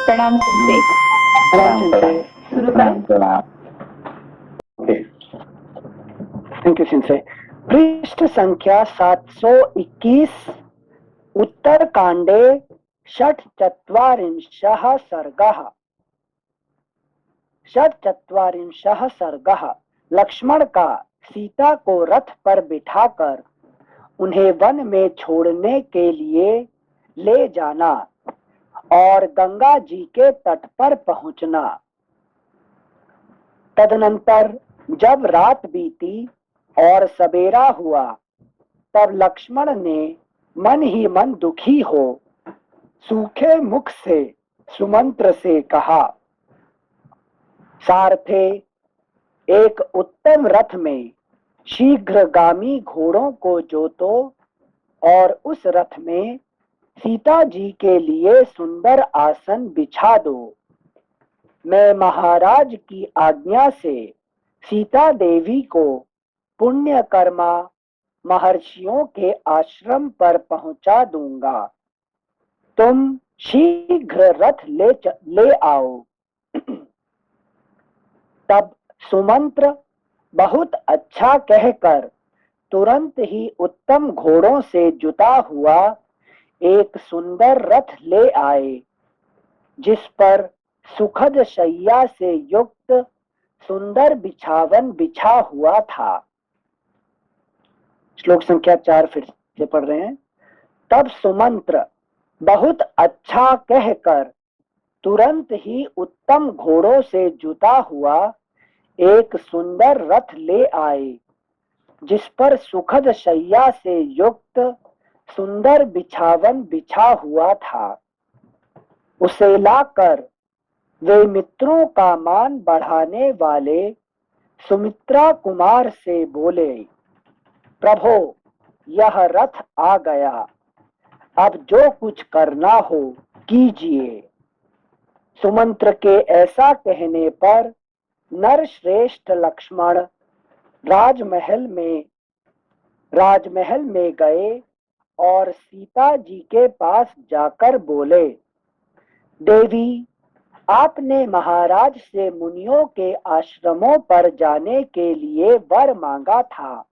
प्रणाम सिंसे। शुरू करें। थैंक यू सिंसे। पृष्ठ संख्या 721 उत्तरकांडे षट्चत्वारिंशः सर्गः। षट्चत्वारिंशः सर्गः। लक्ष्मण का सीता को रथ पर बिठाकर उन्हें वन में छोड़ने के लिए ले जाना और गंगा जी के तट पर पहुंचना। तदनंतर जब रात बीती और सवेरा हुआ तब लक्ष्मण ने मन ही मन दुखी हो सूखे मुख से सुमंत्र से कहा, सारथे, एक उत्तम रथ में शीघ्रगामी घोड़ों को जोतो और उस रथ में सीता जी के लिए सुंदर आसन बिछा दो। मैं महाराज की आज्ञा से सीता देवी को पुण्यकर्मा महर्षियों के आश्रम पर पहुंचा दूंगा। तुम शीघ्र रथ ले आओ। तब सुमंत्र बहुत अच्छा कहकर तुरंत ही उत्तम घोड़ों से जुता हुआ एक सुंदर रथ ले आए, जिस पर सुखद शैया से युक्त सुंदर बिछावन बिछा हुआ था। श्लोक संख्या 4 फिर से पढ़ रहे हैं। तब सुमंत्र बहुत अच्छा कहकर तुरंत ही उत्तम घोड़ों से जुता हुआ एक सुंदर रथ ले आए, जिस पर सुखद शैया से युक्त सुंदर बिछावन बिछा हुआ था। उसे लाकर वे मित्रों का मान बढ़ाने वाले सुमित्रा कुमार से बोले, प्रभो, यह रथ आ गया, अब जो कुछ करना हो कीजिए। सुमंत्र के ऐसा कहने पर नरश्रेष्ठ लक्ष्मण राजमहल में गए और सीता जी के पास जाकर बोले, देवी, आपने महाराज से मुनियों के आश्रमों पर जाने के लिए वर मांगा था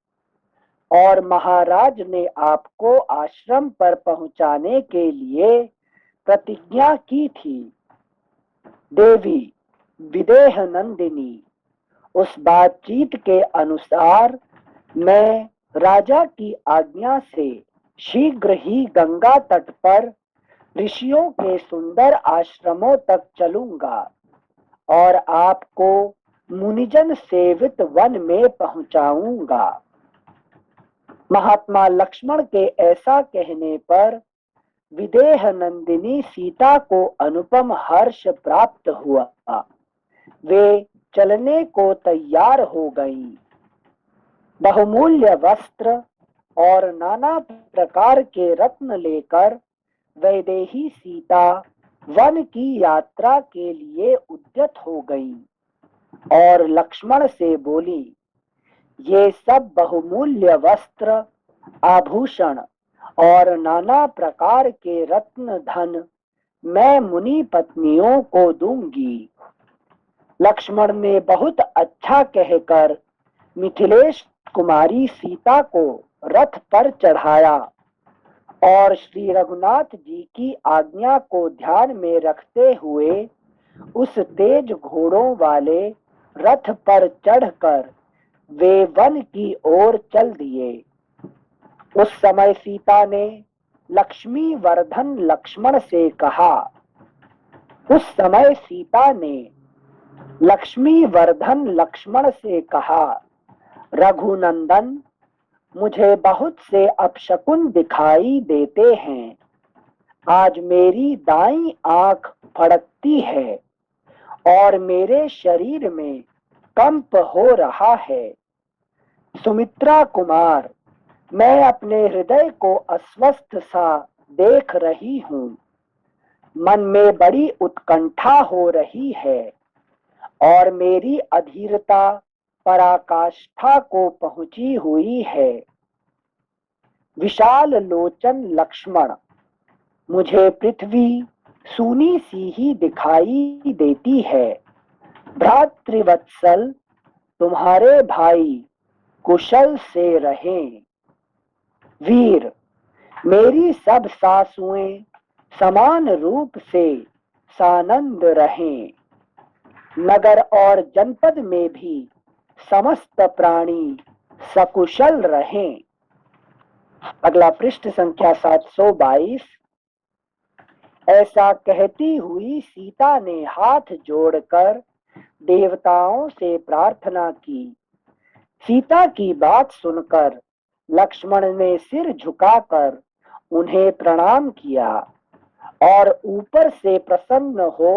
और महाराज ने आपको आश्रम पर पहुंचाने के लिए प्रतिज्ञा की थी। देवी विदेह नंदिनी, उस बातचीत के अनुसार मैं राजा की आज्ञा से शीघ्र ही गंगा तट पर ऋषियों के सुंदर आश्रमों तक चलूंगा और आपको मुनिजन सेवित वन में पहुंचाऊंगा। महात्मा लक्ष्मण के ऐसा कहने पर विदेह नंदिनी सीता को अनुपम हर्ष प्राप्त हुआ। वे चलने को तैयार हो गईं। बहुमूल्य वस्त्र और नाना प्रकार के रत्न लेकर वैदेही सीता वन की यात्रा के लिए उद्यत हो गई और लक्ष्मण से बोली, ये सब बहुमूल्य वस्त्र, आभूषण और नाना प्रकार के रत्न धन मैं मुनि पत्नियों को दूंगी। लक्ष्मण ने बहुत अच्छा कहकर मिथिलेश कुमारी सीता को रथ पर चढ़ाया और श्री रघुनाथ जी की आज्ञा को ध्यान में रखते हुए उस तेज घोड़ों वाले रथ पर चढ़कर वे वन की ओर चल दिए। उस समय सीता ने लक्ष्मी वर्धन लक्ष्मण से कहा, रघुनंदन, मुझे बहुत से अपशकुन दिखाई देते हैं। आज मेरी दाईं आंख फड़कती है और मेरे शरीर में कंप हो रहा है। सुमित्रा कुमार, मैं अपने हृदय को अस्वस्थ सा देख रही हूँ। मन में बड़ी उत्कंठा हो रही है और मेरी अधीरता पराकाष्ठा को पहुंची हुई है। विशाल लोचन लक्ष्मण, मुझे पृथ्वी सूनी सी ही दिखाई देती है। भ्रातृवत्सल, तुम्हारे भाई कुशल से रहें। वीर, मेरी सब सासुएं समान रूप से सानंद रहें। नगर और जनपद में भी समस्त प्राणी सकुशल रहें। अगला पृष्ठ संख्या 722। ऐसा कहती हुई सीता ने हाथ जोड़कर देवताओं से प्रार्थना की। सीता की बात सुनकर लक्ष्मण ने सिर झुकाकर उन्हें प्रणाम किया और ऊपर से प्रसन्न हो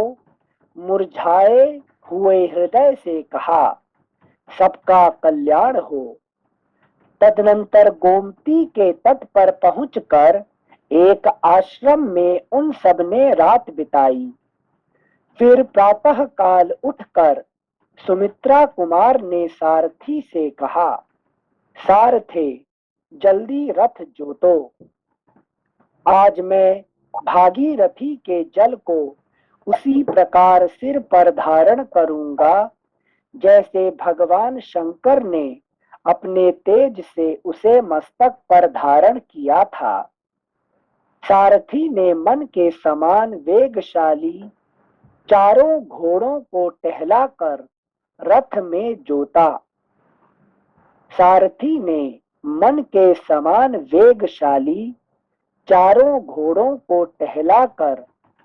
मुरझाए हुए हृदय से कहा, सबका कल्याण हो। तदनंतर गोमती के तट पर पहुंचकर एक आश्रम में उन सब ने रात बिताई। फिर प्रातः काल उठकर सुमित्रा कुमार ने सारथी से कहा, सारथे, जल्दी रथ जोतो। आज मैं भागीरथी के जल को उसी प्रकार सिर पर धारण करूंगा जैसे भगवान शंकर ने अपने तेज से उसे मस्तक पर धारण किया था। सारथी ने मन के समान वेगशाली चारों घोड़ों को टहलाकर रथ में जोता। सारथी ने मन के समान वेगशाली चारों घोड़ों को टहलाकर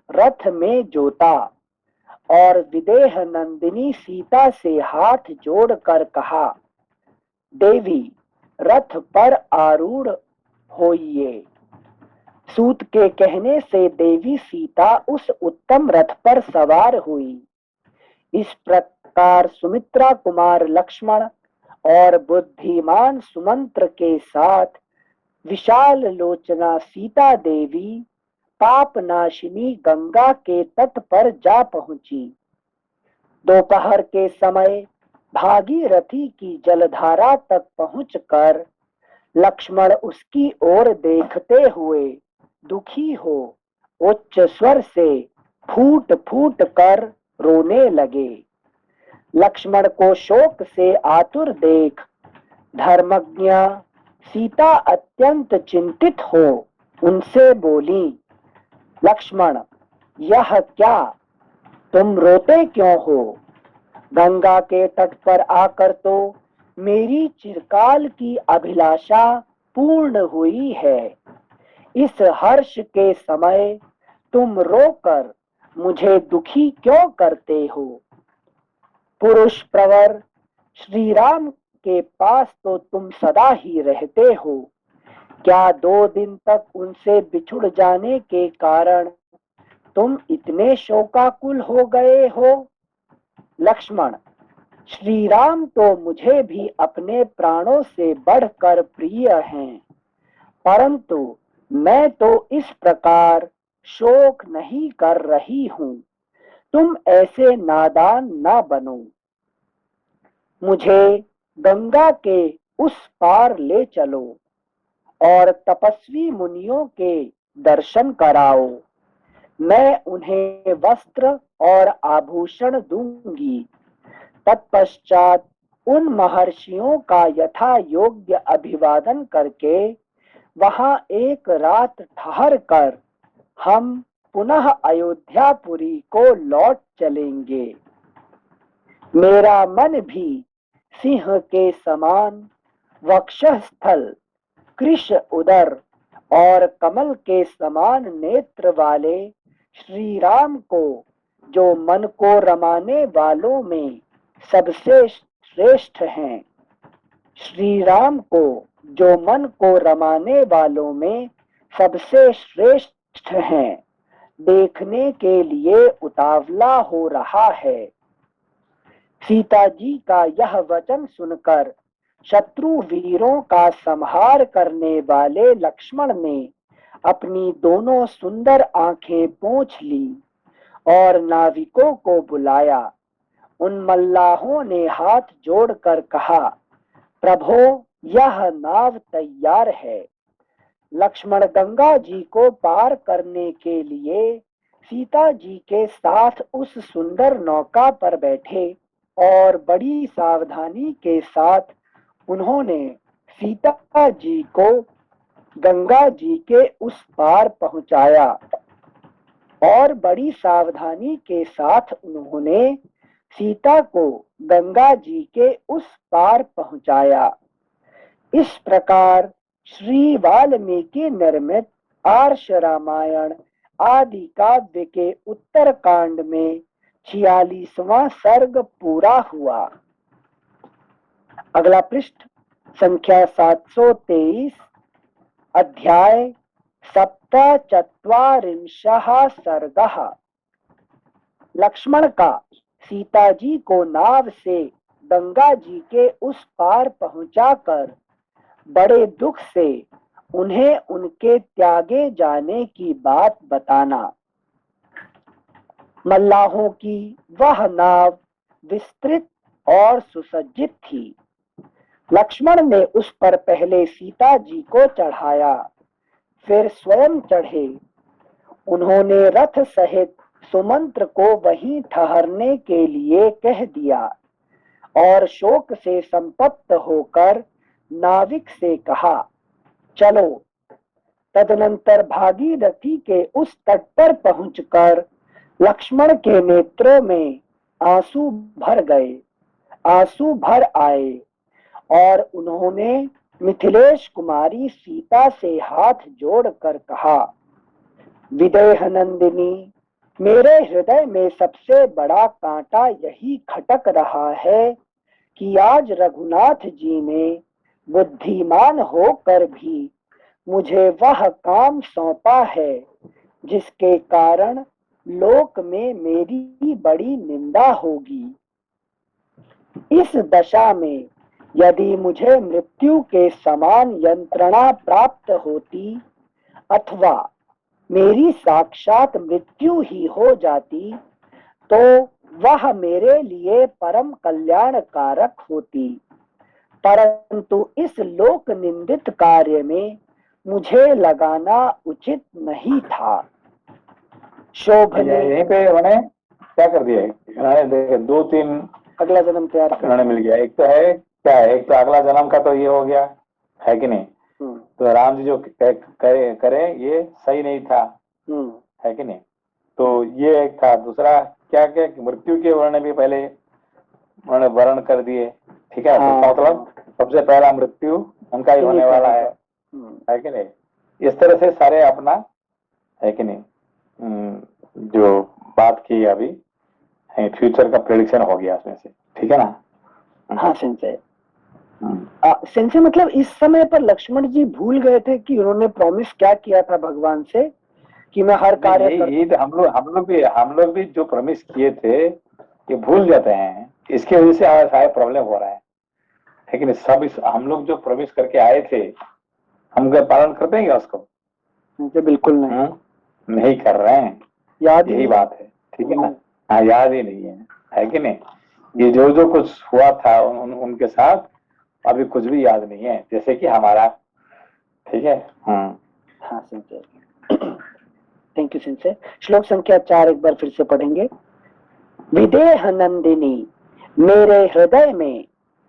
रथ में जोता और विदेह नंदिनी सीता से हाथ जोड़कर कहा, देवी, रथ पर आरूढ़ होइए। सूत के कहने से देवी सीता उस उत्तम रथ पर सवार हुई। इस प्रकार सुमित्रा कुमार लक्ष्मण और बुद्धिमान सुमंत्र के साथ विशाल लोचना सीता देवी पापनाशिनी गंगा के तट पर जा पहुंची। दोपहर के समय भागीरथी की जलधारा तक पहुंचकर लक्ष्मण उसकी ओर देखते हुए दुखी हो उच्च स्वर से फूट फूट कर रोने लगे। लक्ष्मण को शोक से आतुर देख धर्मज्ञा सीता अत्यंत चिंतित हो उनसे बोली, लक्ष्मण, यह क्या, तुम रोते क्यों हो? गंगा के तट पर आकर तो मेरी चिरकाल की अभिलाषा पूर्ण हुई है। इस हर्ष के समय तुम रोकर मुझे दुखी क्यों करते हो? पुरुष प्रवर श्री राम के पास तो तुम सदा ही रहते हो। क्या 2 दिन तक उनसे बिछुड़ जाने के कारण तुम इतने शोकाकुल हो गए हो? लक्ष्मण, श्री राम तो मुझे भी अपने प्राणों से बढ़कर प्रिय हैं, परंतु मैं तो इस प्रकार शोक नहीं कर रही हूं। तुम ऐसे नादान ना बनो। मुझे गंगा के उस पार ले चलो और तपस्वी मुनियों के दर्शन कराओ। मैं उन्हें वस्त्र और आभूषण दूंगी। तत्पश्चात उन महर्षियों का यथा योग्य अभिवादन करके वहां एक रात ठहर कर हम पुनः अयोध्यापुरी को लौट चलेंगे। मेरा मन भी सिंह के समान वक्षस्थल, कृश उदर और कमल के समान नेत्र वाले श्री राम को, जो मन को रमाने वालों में सबसे श्रेष्ठ हैं, श्री राम को जो मन को रमाने वालों में सबसे श्रेष्ठ हैं, देखने के लिए उतावला हो रहा है। सीता जी का यह वचन सुनकर शत्रु वीरों का संहार करने वाले लक्ष्मण ने अपनी दोनों सुंदर आंखें पोंछ ली और नाविकों को बुलाया। उन मल्लाहों ने हाथ जोड़कर कहा, प्रभो, यह नाव तैयार है। लक्ष्मण गंगा जी को पार करने के लिए सीता जी के साथ उस सुंदर नौका पर बैठे और बड़ी सावधानी के साथ उन्होंने सीता जी को गंगा जी के उस पार पहुंचाया और बड़ी सावधानी के साथ उन्होंने सीता को गंगा जी के उस पार पहुंचाया। इस प्रकार श्री वाल्मीकि निर्मित आर्ष रामायण आदि काव्य के उत्तर कांड में 46वां सर्ग पूरा हुआ। अगला पृष्ठ संख्या 723, अध्याय सप्तचत्वारिंशः सर्गः। लक्ष्मण का सीता जी को नाव से गंगा जी के उस पार पहुंचाकर बड़े दुख से उन्हें उनके त्यागे जाने की बात बताना। मल्लाहों की वह नाव विस्तृत और सुसज्जित थी। लक्ष्मण ने उस पर पहले सीता जी को चढ़ाया, फिर स्वयं चढ़े। उन्होंने रथ सहित सुमंत्र को वहीं ठहरने के लिए कह दिया और शोक से संतप्त होकर नाविक से कहा, चलो। तदनंतर भागीरथी के उस तट पर पहुंचकर लक्ष्मण के नेत्रों में आंसू भर गए, आंसू भर आए और उन्होंने मिथिलेश कुमारी सीता से हाथ जोड़कर कहा, विदेह नंदिनी, मेरे हृदय में सबसे बड़ा कांटा यही खटक रहा है कि आज रघुनाथ जी ने बुद्धिमान होकर भी मुझे वह काम सौंपा है जिसके कारण लोक में मेरी बड़ी निंदा होगी। इस दशा में यदि मुझे मृत्यु के समान यंत्रणा प्राप्त होती अथवा मेरी साक्षात मृत्यु ही हो जाती तो वह मेरे लिए परम कल्याण कारक होती, परंतु इस लोक निंदित कार्य में मुझे लगाना उचित नहीं था। शोभने यहीं पे उन्होंने क्या कर दिया, उन्होंने देखे 2-3 अगला जन्म तैयार कर उन्होंने मिल गया। एक तो है क्या है, एक तो अगला जन्म का तो ये हो गया है कि नहीं। तो राम जी जो करे ये सही नहीं था, है कि नहीं। तो ये एक था। दूसरा क्या क्या मृत्यु के वर्ण भी पहले उन्होंने वर्ण कर दिए, ठीक है। तो मतलब सबसे पहला मृत्यु उनका ही होने वाला है कि नहीं। इस तरह से सारे अपना है कि नहीं जो बात की अभी फ्यूचर का प्रेडिक्शन हो गया उसमें से, ठीक है ना। हाँ संजय, संजय मतलब इस समय पर लक्ष्मण जी भूल गए थे कि उन्होंने प्रॉमिस क्या किया था भगवान से कि मैं हर कार्य यही तो हम लोग भी जो प्रॉमिस किए थे ये भूल जाते हैं। इसकी वजह से सारे प्रॉब्लम हो रहा है कि नहीं। सब हम लोग जो प्रॉमिस करके आए थे हम पालन करते हैं क्या उसको? बिल्कुल नहीं, नहीं कर रहे हैं, याद यही बात है, ठीक है ना। हाँ, याद ही नहीं है कि नहीं। ये जो जो कुछ हुआ था उनके साथ अभी कुछ भी याद नहीं है, जैसे कि हमारा, ठीक है। हाँ संजय, थैंक यू संजय। श्लोक संख्या 4 एक बार फिर से पढ़ेंगे। विदेह नंदिनी, मेरे हृदय में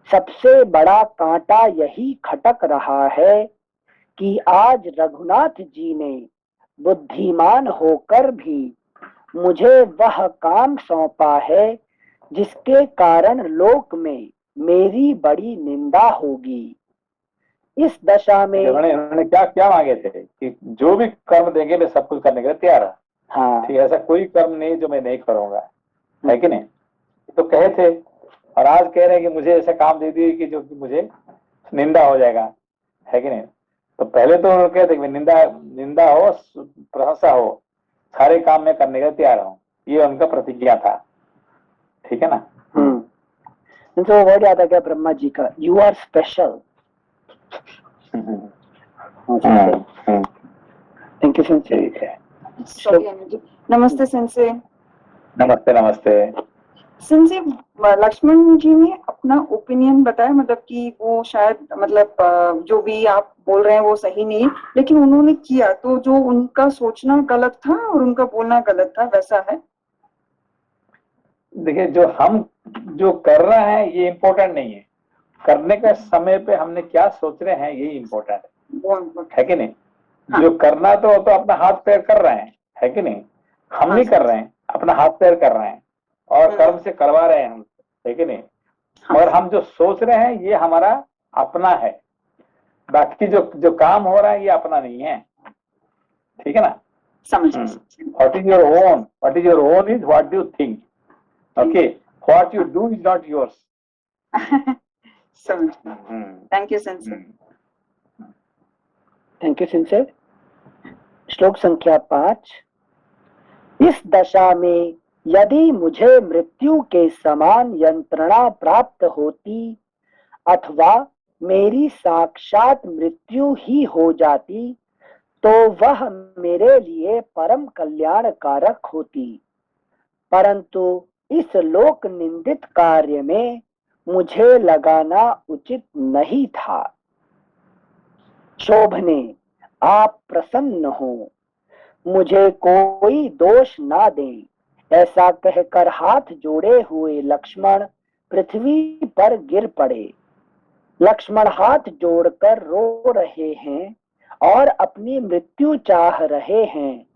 सबसे बड़ा कांटा यही खटक रहा है कि आज रघुनाथ जी ने बुद्धिमान होकर भी मुझे वह काम सौंपा है जिसके कारण लोक में मेरी बड़ी निंदा होगी। इस दशा में उन्होंने क्या क्या मांगे थे कि जो भी कर्म देंगे मैं सब कुछ करने के लिए तैयार है। हाँ, ठीक है, ऐसा कोई कर्म नहीं जो मैं नहीं करूंगा, है कि नहीं। तो कहे थे और आज कह रहे हैं कि मुझे ऐसा काम दे दिए कि जो कि मुझे निंदा हो जाएगा, है कि नहीं। तो पहले तो उन्होंने कहते कि निंदा हो प्रशंसा हो, सारे काम में करने के लिए तैयार हूँ, ये उनका प्रतिज्ञा था, ठीक है ना। तो वर्ड आता क्या ब्रह्मा जी का, you are special. Thank you sensei. नमस्ते सेंसे। नमस्ते नमस्ते। सिंस लक्ष्मण जी ने अपना ओपिनियन बताया, मतलब कि वो शायद मतलब जो भी आप बोल रहे हैं वो सही नहीं, लेकिन उन्होंने किया तो जो उनका सोचना गलत था और उनका बोलना गलत था, वैसा है। देखिए, जो हम जो कर रहे हैं ये इम्पोर्टेंट नहीं है, करने के समय पे हमने क्या सोच रहे हैं ये इम्पोर्टेंट है कि नहीं। हाँ। जो करना तो अपना हाथ पैर कर रहे हैं, है कि नहीं। हम हाँ, नहीं कर रहे हैं, अपना हाथ पैर कर रहे हैं और कर्म से करवा रहे हैं हम, है कि नहीं। हाँ, मगर हम जो सोच रहे हैं ये हमारा अपना है, बाकी जो जो काम हो रहा है ये अपना नहीं है, ठीक है ना। समझ what is your own, what is your own is what you think, okay, what you do is not yours. समझ। थैंक यू सेंसर। थैंक यू सिंसेर। श्लोक संख्या 5। इस दशा में यदि मुझे मृत्यु के समान यंत्रणा प्राप्त होती अथवा मेरी साक्षात मृत्यु ही हो जाती तो वह मेरे लिए परम कल्याणकारक होती, परंतु इस लोक निंदित कार्य में मुझे लगाना उचित नहीं था। शोभने, आप प्रसन्न हो, मुझे कोई दोष ना दें, ऐसा कहकर हाथ जोड़े हुए लक्ष्मण पृथ्वी पर गिर पड़े। लक्ष्मण हाथ जोड़कर रो रहे हैं और अपनी मृत्यु चाह रहे हैं।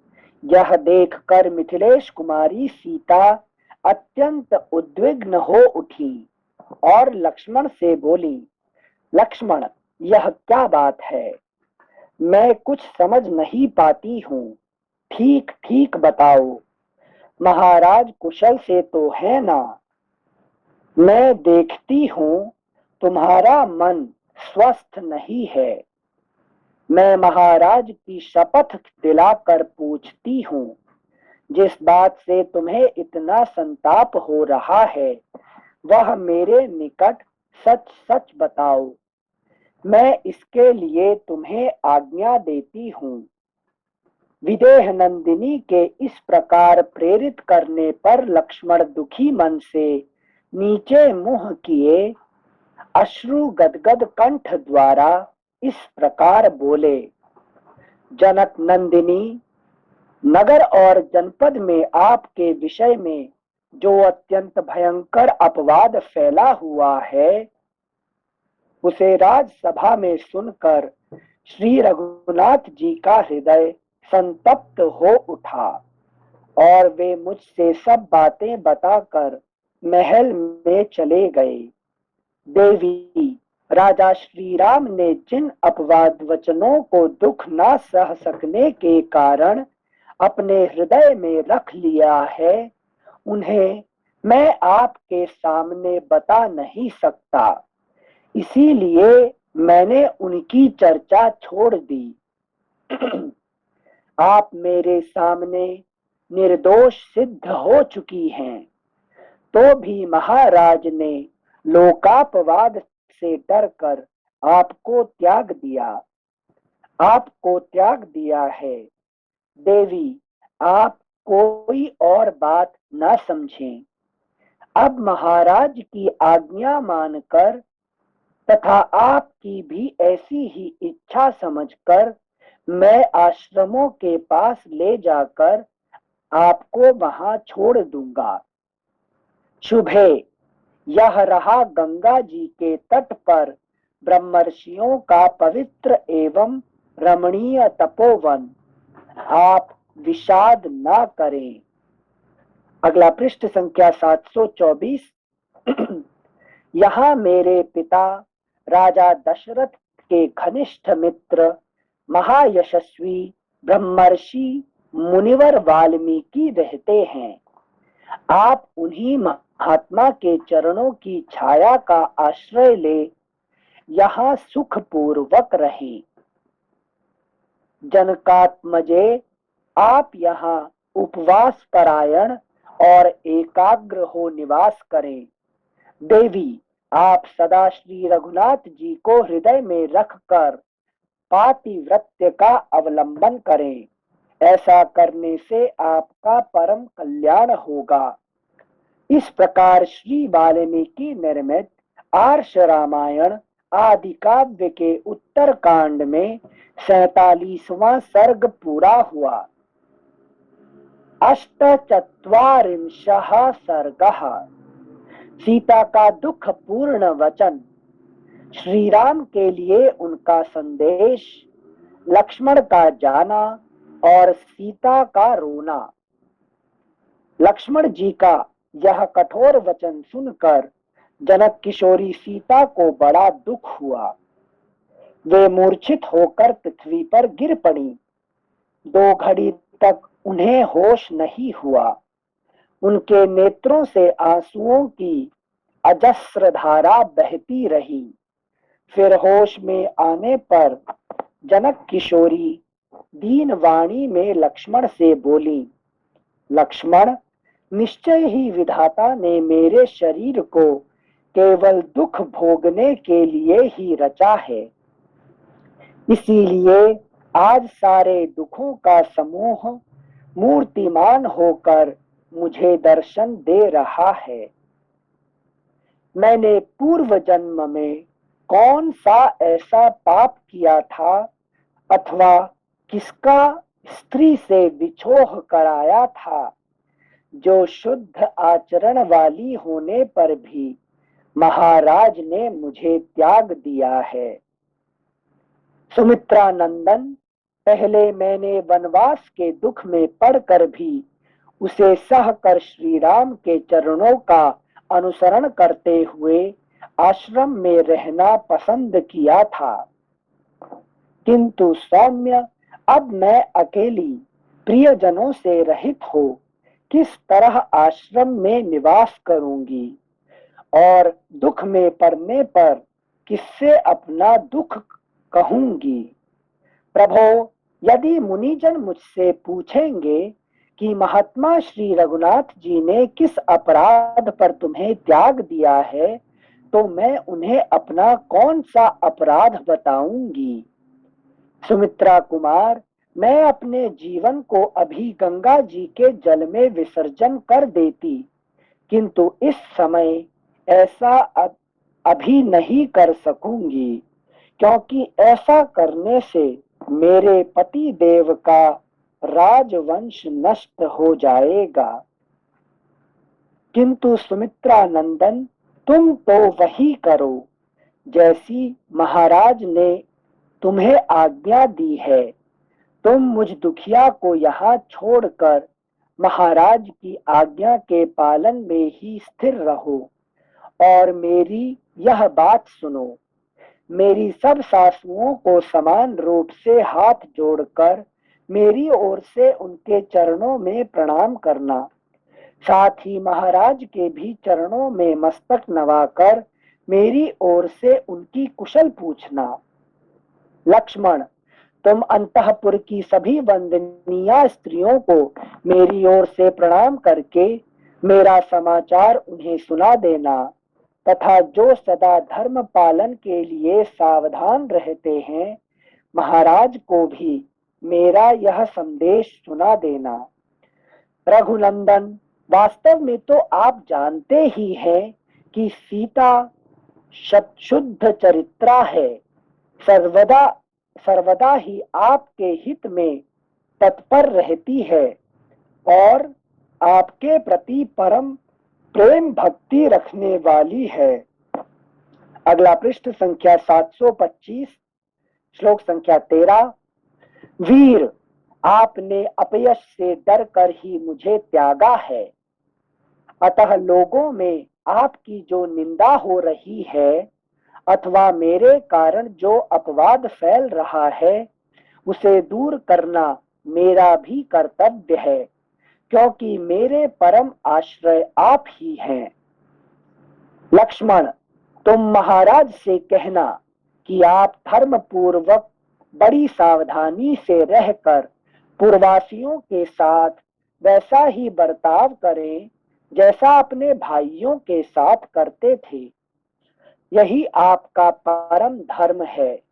यह देखकर मिथिलेश कुमारी सीता अत्यंत उद्विग्न हो उठी और लक्ष्मण से बोली, लक्ष्मण, यह क्या बात है, मैं कुछ समझ नहीं पाती हूँ, ठीक ठीक बताओ। महाराज कुशल से तो है ना। मैं देखती हूँ तुम्हारा मन स्वस्थ नहीं है। मैं महाराज की शपथ दिलाकर पूछती हूँ, जिस बात से तुम्हें इतना संताप हो रहा है वह मेरे निकट सच सच बताओ, मैं इसके लिए तुम्हें आज्ञा देती हूँ। विदेह नंदिनी के इस प्रकार प्रेरित करने पर लक्ष्मण दुखी मन से नीचे मुंह किए अश्रु गदगद कंठ द्वारा इस प्रकार बोले, जनक नंदिनी, नगर और जनपद में आपके विषय में जो अत्यंत भयंकर अपवाद फैला हुआ है उसे राजसभा में सुनकर श्री रघुनाथ जी का हृदय संतप्त हो उठा और वे मुझसे सब बातें बताकर महल में चले गए। देवी, राजा श्री राम ने जिन अपवाद वचनों को दुख ना सह सकने के कारण अपने हृदय में रख लिया है उन्हें मैं आपके सामने बता नहीं सकता, इसीलिए मैंने उनकी चर्चा छोड़ दी। आप मेरे सामने निर्दोष सिद्ध हो चुकी हैं, तो भी महाराज ने लोकापवाद से डरकर आपको त्याग दिया है। देवी, आप कोई और बात न समझें। अब महाराज की आज्ञा मानकर तथा आपकी भी ऐसी ही इच्छा समझकर मैं आश्रमों के पास ले जाकर आपको वहां छोड़ दूंगा। शुभे, यह रहा गंगा जी के तट पर ब्रह्मर्षियों का पवित्र एवं रमणीय तपोवन, आप विषाद ना करें। अगला पृष्ठ संख्या 724। यहाँ मेरे पिता राजा दशरथ के घनिष्ठ मित्र महायशस्वी ब्रह्मर्षि मुनिवर वाल्मीकि रहते हैं। आप उन्हीं महात्मा के चरणों की छाया का आश्रय ले यहाँ सुख पूर्वक रहें। जनकात्मजे, आप यहाँ उपवास परायण और एकाग्र हो निवास करें। देवी, आप सदा श्री रघुनाथ जी को हृदय में रखकर पातिव्रत्य का अवलंबन करें, ऐसा करने से आपका परम कल्याण होगा। इस प्रकार श्री वाल्मीकि निर्मित आर्ष रामायण आदि काव्य के उत्तर कांड में 47वां सर्ग पूरा हुआ। अष्टचत्वारिंशः सर्गः। सीता का दुख पूर्ण वचन, श्री राम के लिए उनका संदेश, लक्ष्मण का जाना और सीता का रोना। लक्ष्मण जी का यह कठोर वचन सुनकर जनक किशोरी सीता को बड़ा दुख हुआ। वे मूर्छित होकर पृथ्वी पर गिर पड़ी। 2 घड़ी तक उन्हें होश नहीं हुआ। उनके नेत्रों से आंसुओं की अजस्र धारा बहती रही। फिर होश में आने पर जनक किशोरी दीन वाणी में लक्ष्मण से बोली, लक्ष्मण, निश्चय ही विधाता ने मेरे शरीर को केवल दुख भोगने के लिए ही रचा है। इसीलिए आज सारे दुखों का समूह मूर्तिमान होकर मुझे दर्शन दे रहा है। मैंने पूर्व जन्म में कौन सा ऐसा पाप किया था अथवा किसका स्त्री से विछोह कराया था, जो शुद्ध आचरण वाली होने पर भी महाराज ने मुझे त्याग दिया है। सुमित्रा नंदन, पहले मैंने वनवास के दुख में पड़कर भी उसे सहकर श्री राम के चरणों का अनुसरण करते हुए आश्रम में रहना पसंद किया था, किंतु सौम्य, अब मैं अकेली प्रियजनों से रहित हो किस तरह आश्रम में निवास करूंगी और दुख में पड़ने पर किससे अपना दुख कहूंगी। प्रभो, यदि मुनिजन मुझसे पूछेंगे कि महात्मा श्री रघुनाथ जी ने किस अपराध पर तुम्हें त्याग दिया है, तो मैं उन्हें अपना कौन सा अपराध बताऊंगी। सुमित्रा कुमार, मैं अपने जीवन को अभी गंगा जी के जल में विसर्जन कर देती, किंतु इस समय ऐसा अभी नहीं कर सकूंगी, क्योंकि ऐसा करने से मेरे पति देव का राजवंश नष्ट हो जाएगा। किंतु सुमित्रा नंदन, तुम तो वही करो जैसी महाराज ने तुम्हें आज्ञा दी है। तुम मुझ दुखिया को यहाँ छोड़कर महाराज की आज्ञा के पालन में ही स्थिर रहो और मेरी यह बात सुनो। मेरी सब सासुओं को समान रूप से हाथ जोड़कर मेरी ओर से उनके चरणों में प्रणाम करना, साथ ही महाराज के भी चरणों में मस्तक नवाकर मेरी ओर से उनकी कुशल पूछना। लक्ष्मण, तुम अंतःपुर की सभी वंदनीय स्त्रियों को मेरी ओर से प्रणाम करके मेरा समाचार उन्हें सुना देना, तथा जो सदा धर्म पालन के लिए सावधान रहते हैं, महाराज को भी मेरा यह संदेश सुना देना। रघुनंदन, वास्तव में तो आप जानते ही हैं कि सीता शुद्ध चरित्रा है, सर्वदा ही आपके हित में तत्पर रहती है और आपके प्रति परम प्रेम भक्ति रखने वाली है। अगला पृष्ठ संख्या 725, श्लोक संख्या 13। वीर, आपने अपयश से डर कर ही मुझे त्यागा है, अतः लोगों में आपकी जो निंदा हो रही है अथवा मेरे कारण जो अपवाद फैल रहा है, उसे दूर करना मेरा भी कर्तव्य है, क्योंकि मेरे परम आश्रय आप ही हैं। लक्ष्मण, तुम महाराज से कहना कि आप धर्म पूर्वक बड़ी सावधानी से रहकर पूर्ववासियों के साथ वैसा ही बर्ताव करें जैसा अपने भाइयों के साथ करते थे। यही आपका परम धर्म है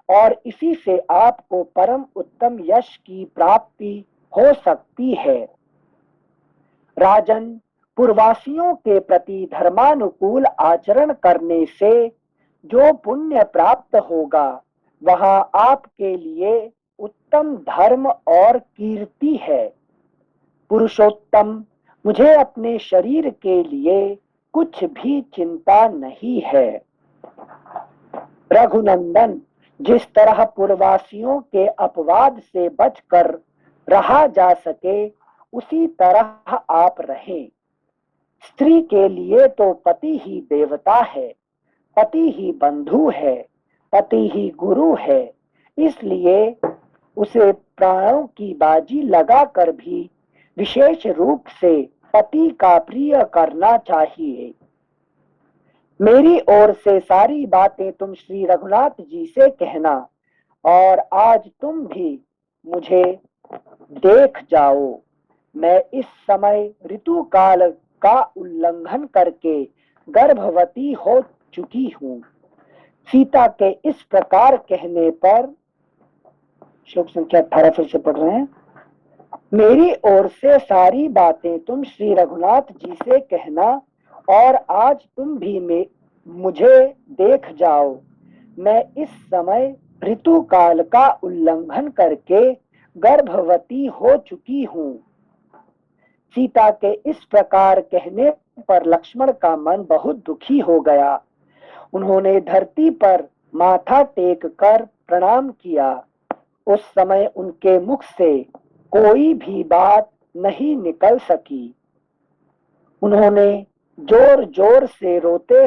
और इसी से आपको परम उत्तम यश की प्राप्ति हो सकती है। राजन, पूर्वासियों के प्रति धर्मानुकूल आचरण करने से जो पुण्य प्राप्त होगा वहां आपके लिए उत्तम धर्म और कीर्ति है। पुरुषोत्तम, मुझे अपने शरीर के लिए कुछ भी चिंता नहीं है। रघुनंदन, जिस तरह पूर्ववासियों के अपवाद से बचकर रहा जा सके उसी तरह आप रहें। स्त्री के लिए तो पति ही देवता है, पति ही बंधु है, पति ही गुरु है, इसलिए उसे प्राणों की बाजी लगाकर भी विशेष रूप से पति का प्रिय करना चाहिए। मेरी ओर से सारी बातें तुम श्री रघुनाथ जी से कहना और आज तुम भी मुझे देख जाओ। मैं इस समय ऋतु काल का उल्लंघन करके गर्भवती हो चुकी हूँ। सीता के इस प्रकार कहने पर, श्लोक संख्या 18 फिर से पढ़ रहे हैं। मेरी ओर से सारी बातें तुम श्री रघुनाथ जी से कहना और आज तुम भी मुझे देख जाओ। मैं इस समय ऋतु काल का उल्लंघन करके गर्भवती हो चुकी हूँ। सीता के इस प्रकार कहने पर लक्ष्मण का मन बहुत दुखी हो गया। उन्होंने धरती पर माथा टेक कर प्रणाम किया। उस समय उनके मुख से कोई भी बात नहीं निकल सकी। उन्होंने जोर जोर से रोते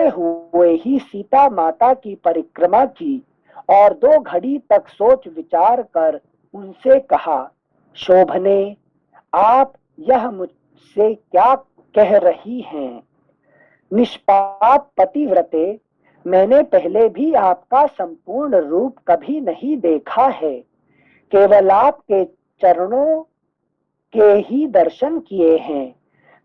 हुए ही सीता माता की परिक्रमा की और 2 घड़ी तक सोच विचार कर उनसे कहा, शोभने, आप यह मुझसे क्या कह रही हैं? निष्पाप पतिव्रते, मैंने पहले भी आपका संपूर्ण रूप कभी नहीं देखा है, केवल आपके चरणों के ही दर्शन किए हैं।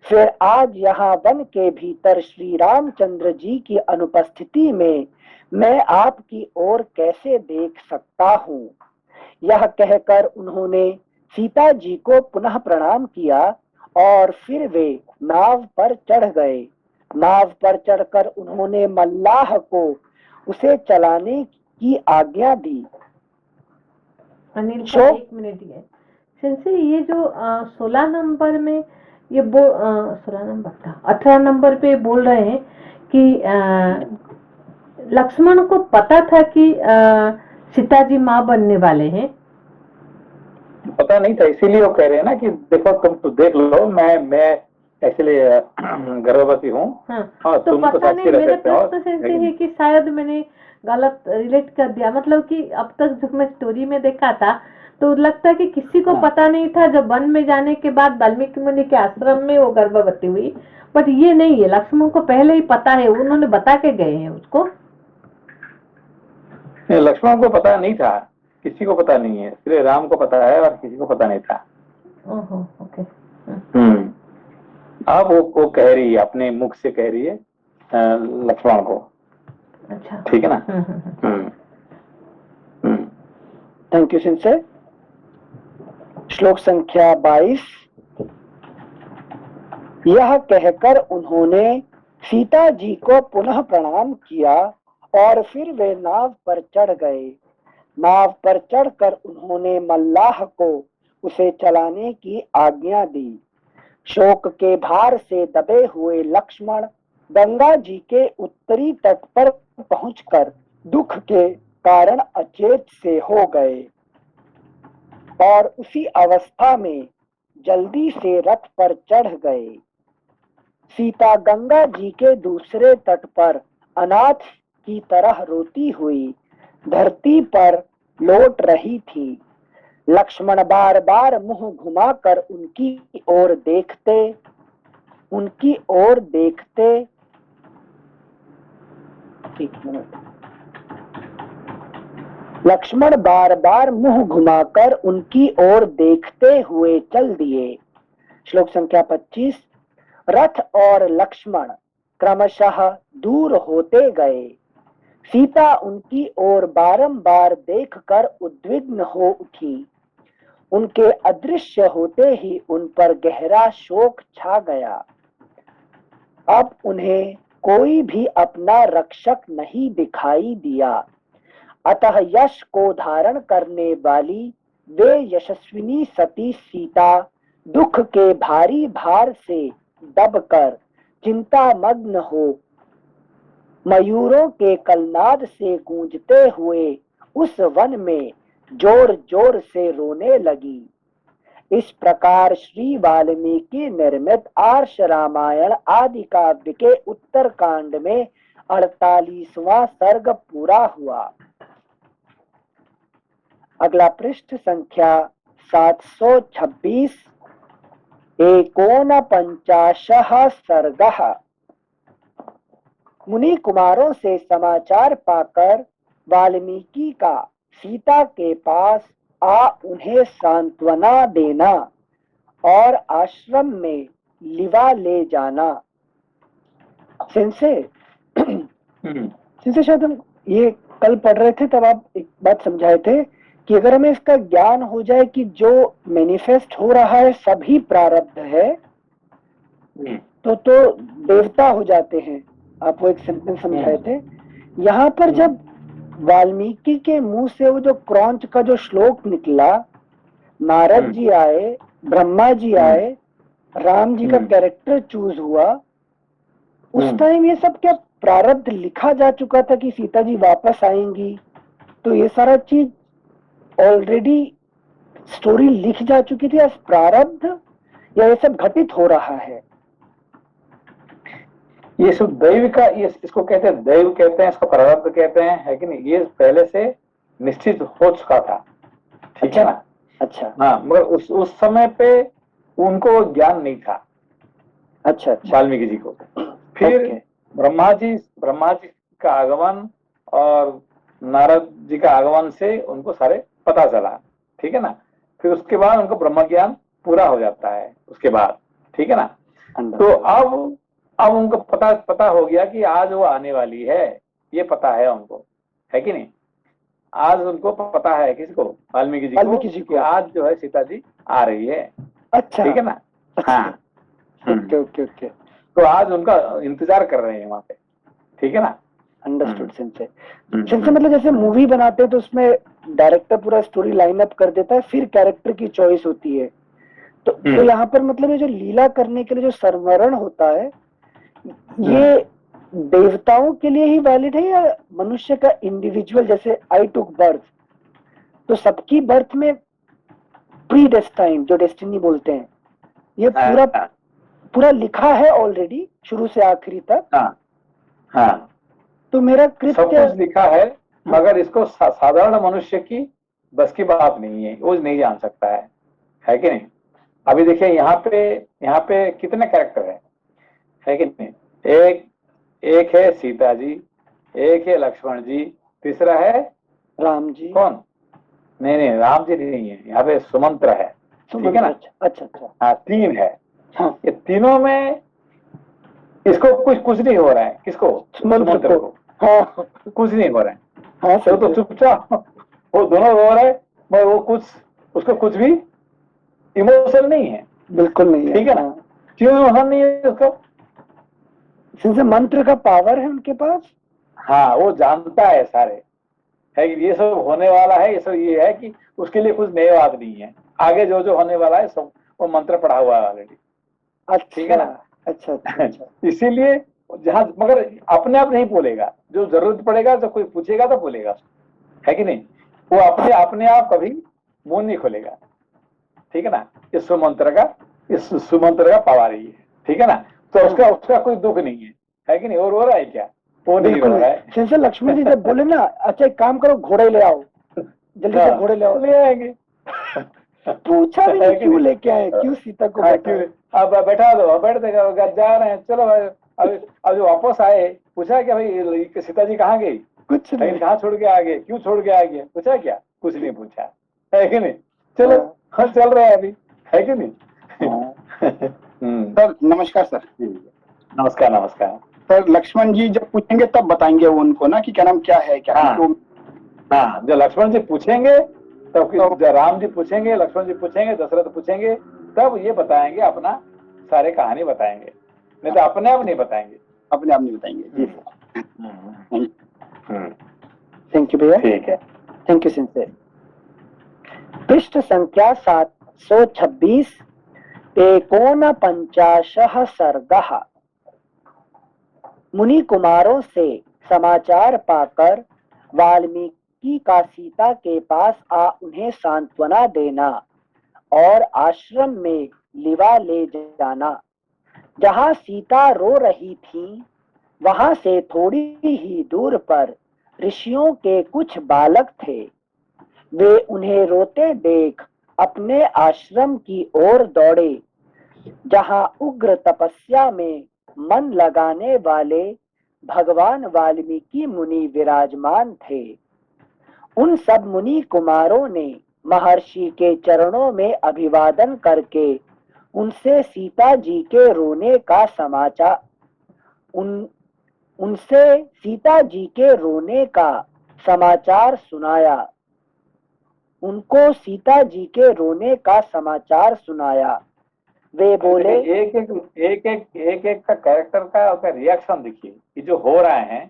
फिर आज यहाँ वन के भीतर श्री रामचंद्र जी की अनुपस्थिति में मैं आपकी ओर कैसे देख सकता हूँ? यह कहकर उन्होंने सीता जी को पुनः प्रणाम किया और फिर वे नाव पर चढ़ गए। नाव पर चढ़कर उन्होंने मल्लाह को उसे चलाने की आज्ञा दी। अनिल सर, 1 मिनट है सिंसे, ये जो 16 नंबर में ये 16 नंबर था, 18 नंबर पे बोल रहे हैं कि लक्ष्मण को पता था कि सीता जी माँ बनने वाले हैं। पता नहीं था, इसीलिए वो कह रहे हैं ना कि देखो तुम तो देख लो, मैं एक्चुअली गर्भवती हूँ। हाँ, तो पता नहीं, मेरे प्रश्न से है कि शायद मैंने गलत रिलेट कर दिया, मतलब कि अब तक जो मैं स्टोरी में देखा था तो लगता है कि किसी को पता नहीं था। जब वन में जाने के बाद वाल्मीकि मुनि के आश्रम में वो गर्भवती हुई, बट ये नहीं है, लक्ष्मण को पहले ही पता है, उन्होंने बता के गए हैं उसको। लक्ष्मण को पता नहीं था, किसी को पता नहीं है, सिर्फ राम को पता है और किसी को पता नहीं था। ओहो, ओके। अब वो कह रही है, अपने मुख से कह रही है लक्ष्मण को। अच्छा, ठीक है ना। थैंक यू सिंसे। श्लोक संख्या 22। यह कहकर उन्होंने सीता जी को पुनः प्रणाम किया और फिर वे नाव पर चढ़ गए। नाव पर चढ़कर उन्होंने मल्लाह को उसे चलाने की आज्ञा दी। शोक के भार से दबे हुए लक्ष्मण गंगा जी के उत्तरी तट पर पहुंचकर दुख के कारण अचेत से हो गए और उसी अवस्था में जल्दी से रथ पर चढ़ गए। सीता गंगा जी के दूसरे तट पर अनाथ की तरह रोती हुई धरती पर लौट रही थी। लक्ष्मण बार बार मुंह घुमाकर उनकी ओर देखते लक्ष्मण बार बार मुंह घुमाकर उनकी ओर देखते हुए चल दिए। श्लोक संख्या 25। रथ और लक्ष्मण क्रमशः दूर होते गए। सीता उनकी ओर बारंबार देखकर उद्विग्न हो उठी। उनके अदृश्य होते ही उन पर गहरा शोक छा गया। अब उन्हें कोई भी अपना रक्षक नहीं दिखाई दिया। अतः यश को धारण करने वाली वे यशस्विनी सती सीता दुख के भारी भार से दबकर चिंतामग्न हो मयूरों के कलनाद से गूंजते हुए उस वन में जोर जोर से रोने लगी। इस प्रकार श्री वाल्मीकि निर्मित आर्ष रामायण आदि काव्य के उत्तर कांड में 48वां सर्ग पूरा हुआ। अगला पृष्ठ संख्या 726 एकोनपंचाशः सर्गः। मुनि कुमारों से समाचार पाकर वाल्मीकि का सीता के पास आ उन्हें सांत्वना देना और आश्रम में लिवा ले जाना। सेंसे शायद हम ये कल पढ़ रहे थे, तब आप एक बात समझाए थे कि अगर हमें इसका ज्ञान हो जाए कि जो मैनिफेस्ट हो रहा है सभी प्रारब्ध है, तो देवता हो जाते हैं। आप वो एक सेंटेंस समझाए थे। यहाँ पर जब वाल्मीकि के मुंह से वो जो क्रौंच का जो श्लोक निकला, नारद जी आए, ब्रह्मा जी आए, राम जी का कैरेक्टर चूज हुआ, उस टाइम ये सब क्या प्रारब्ध लिखा जा चुका था कि सीता जी वापस आएंगी? तो ये सारा चीज ऑलरेडी स्टोरी लिख जा चुकी थी, आज प्रारब्ध या ये सब घटित हो रहा है? ये सब दैव का, ये इसको कहते हैं, दैव कहते हैं, इसको प्रारब्ध कहते हैं, है कि नहीं? ये पहले से निश्चित हो चुका था, ठीक है ना? अच्छा। हाँ, मगर उस समय पे उनको ज्ञान नहीं था। अच्छा। वाल्मीकि जी को फिर ब्रह्मा जी का आगमन और नारद जी का आगमन से उनको सारे पता चला, ठीक है ना? फिर उसके बाद उनको ब्रह्म ज्ञान पूरा हो जाता है उसके बाद, ठीक है ना? तो अब उनको पता हो गया कि आज वो आने वाली है, ये पता है उनको, है कि नहीं? आज उनको पता है, किसको? वाल्मीकि जी को, आज जो है सीता जी आ रही है। अच्छा, ठीक है ना? हाँ, ओके। तो आज उनका इंतजार कर रहे हैं वहां पे, ठीक है ना? अंडरस्टूड। सेंसे मतलब जैसे मूवी बनाते हैं तो उसमें डायरेक्टर पूरा स्टोरी लाइन अप कर देता है, फिर कैरेक्टर की चॉइस होती है। तो यहाँ पर मतलब ये जो लीला करने के लिए जो संवरण होता है, ये देवताओं के लिए ही वैलिड है या मनुष्य का इंडिविजुअल? जैसे आई टुक बर्थ, तो सबकी बर्थ में प्री डेस्टाइन, जो डेस्टिनी बोलते हैं, ये पूरा लिखा है ऑलरेडी शुरू से आखिरी तक। हाँ, तो मेरा कृत्य सब कुछ लिखा है, मगर इसको साधारण मनुष्य की बस की बात नहीं है, वो नहीं जान सकता है कि नहीं? अभी देखिए यहाँ पे कितने कैरेक्टर है कि नहीं? एक है सीता जी, एक है लक्ष्मण जी, तीसरा है राम जी। कौन? नहीं, राम जी नहीं है, यहाँ पे सुमंत्र है, ठीक है ना? अच्छा। हाँ, 3 है। हाँ। ये तीनों में इसको कुछ नहीं हो रहा है। किसको? सुमंत्र को। हाँ, कुछ नहीं हो रहा है। हाँ, तो चुपचाप वो दोनों रो रहे हैं, मगर वो उसको कुछ भी इमोशन नहीं है, बिल्कुल नहीं है, ठीक है ना? क्यों इमोशन नहीं है उसको? क्योंकि मंत्र का पावर है उनके पास। हाँ, वो जानता है सारे, है कि ये सब होने वाला है, ये सब ये है कि उसके लिए कुछ नई बात नहीं है। आगे जो होने वाला है सब वो मंत्र पढ़ा हुआ है ऑलरेडी। अच्छा, ठीक है ना? अच्छा। इसीलिए जहां, मगर अपने आप नहीं बोलेगा, जो जरूरत पड़ेगा तो कोई पूछेगा तो बोलेगा, है कि नहीं? वो अपने आप कभी मुंह नहीं खोलेगा, ठीक है ना? इस सुमंत्र का पावर ही है, ठीक है ना? तो उसका कोई दुख नहीं है कि नहीं? और हो रहा है क्या? वो नहीं हो रहा है। जैसे लक्ष्मण जी जब बोले ना, अच्छा एक काम करो, घोड़े ले आओ, जल्दी से घोड़े ले आओ, ले आएंगे। पूछा भी नहीं क्यों लेके आए, क्यों सीता को? अब बैठा दो, बैठ देगा, जा रहे हैं, चलो। अब जो वापस आए, पूछा क्या भाई सीता जी कहाँ गई? कुछ नहीं। कहाँ छोड़ के आ गए, क्यों छोड़ के आ गए, पूछा क्या? कुछ नहीं पूछा, है कि नहीं? चलो, हाँ, चल रहे हैं अभी, है कि नहीं? सर नमस्कार। सर नमस्कार। सर लक्ष्मण जी जब पूछेंगे तब बताएंगे वो उनको ना कि क्या नाम क्या है, क्या? हाँ, जब लक्ष्मण जी पूछेंगे तब जब राम जी पूछेंगे, लक्ष्मण जी पूछेंगे, दशरथ पूछेंगे, तब ये बताएंगे, अपना सारे कहानी बताएंगे, नहीं तो अपने आप नहीं बताएंगे। अपने आप नहीं बताएंगे। जी थैंक यू भैया। ठीक है, थैंक यू सिंसे। पृष्ठ संख्या 726 एकोनपंचाशः सर्गः। मुनि कुमारों से समाचार पाकर वाल्मीकि का सीता के पास आ उन्हें सांत्वना देना और आश्रम में लिवा ले जाना। जहाँ सीता रो रही थी वहां से थोड़ी ही दूर पर ऋषियों के कुछ बालक थे। वे उन्हें रोते देख अपने आश्रम की ओर दौड़े, जहाँ उग्र तपस्या में मन लगाने वाले भगवान वाल्मीकि मुनि विराजमान थे। उन सब मुनि कुमारों ने महर्षि के चरणों में अभिवादन करके उनसे सीता जी के रोने का समाचार उनसे सीता जी के रोने का समाचार सुनाया। उनको सीता जी के रोने का समाचार सुनाया। वे बोले, एक एक का कैरेक्टर का उसका रिएक्शन देखिए, कि जो हो रहे हैं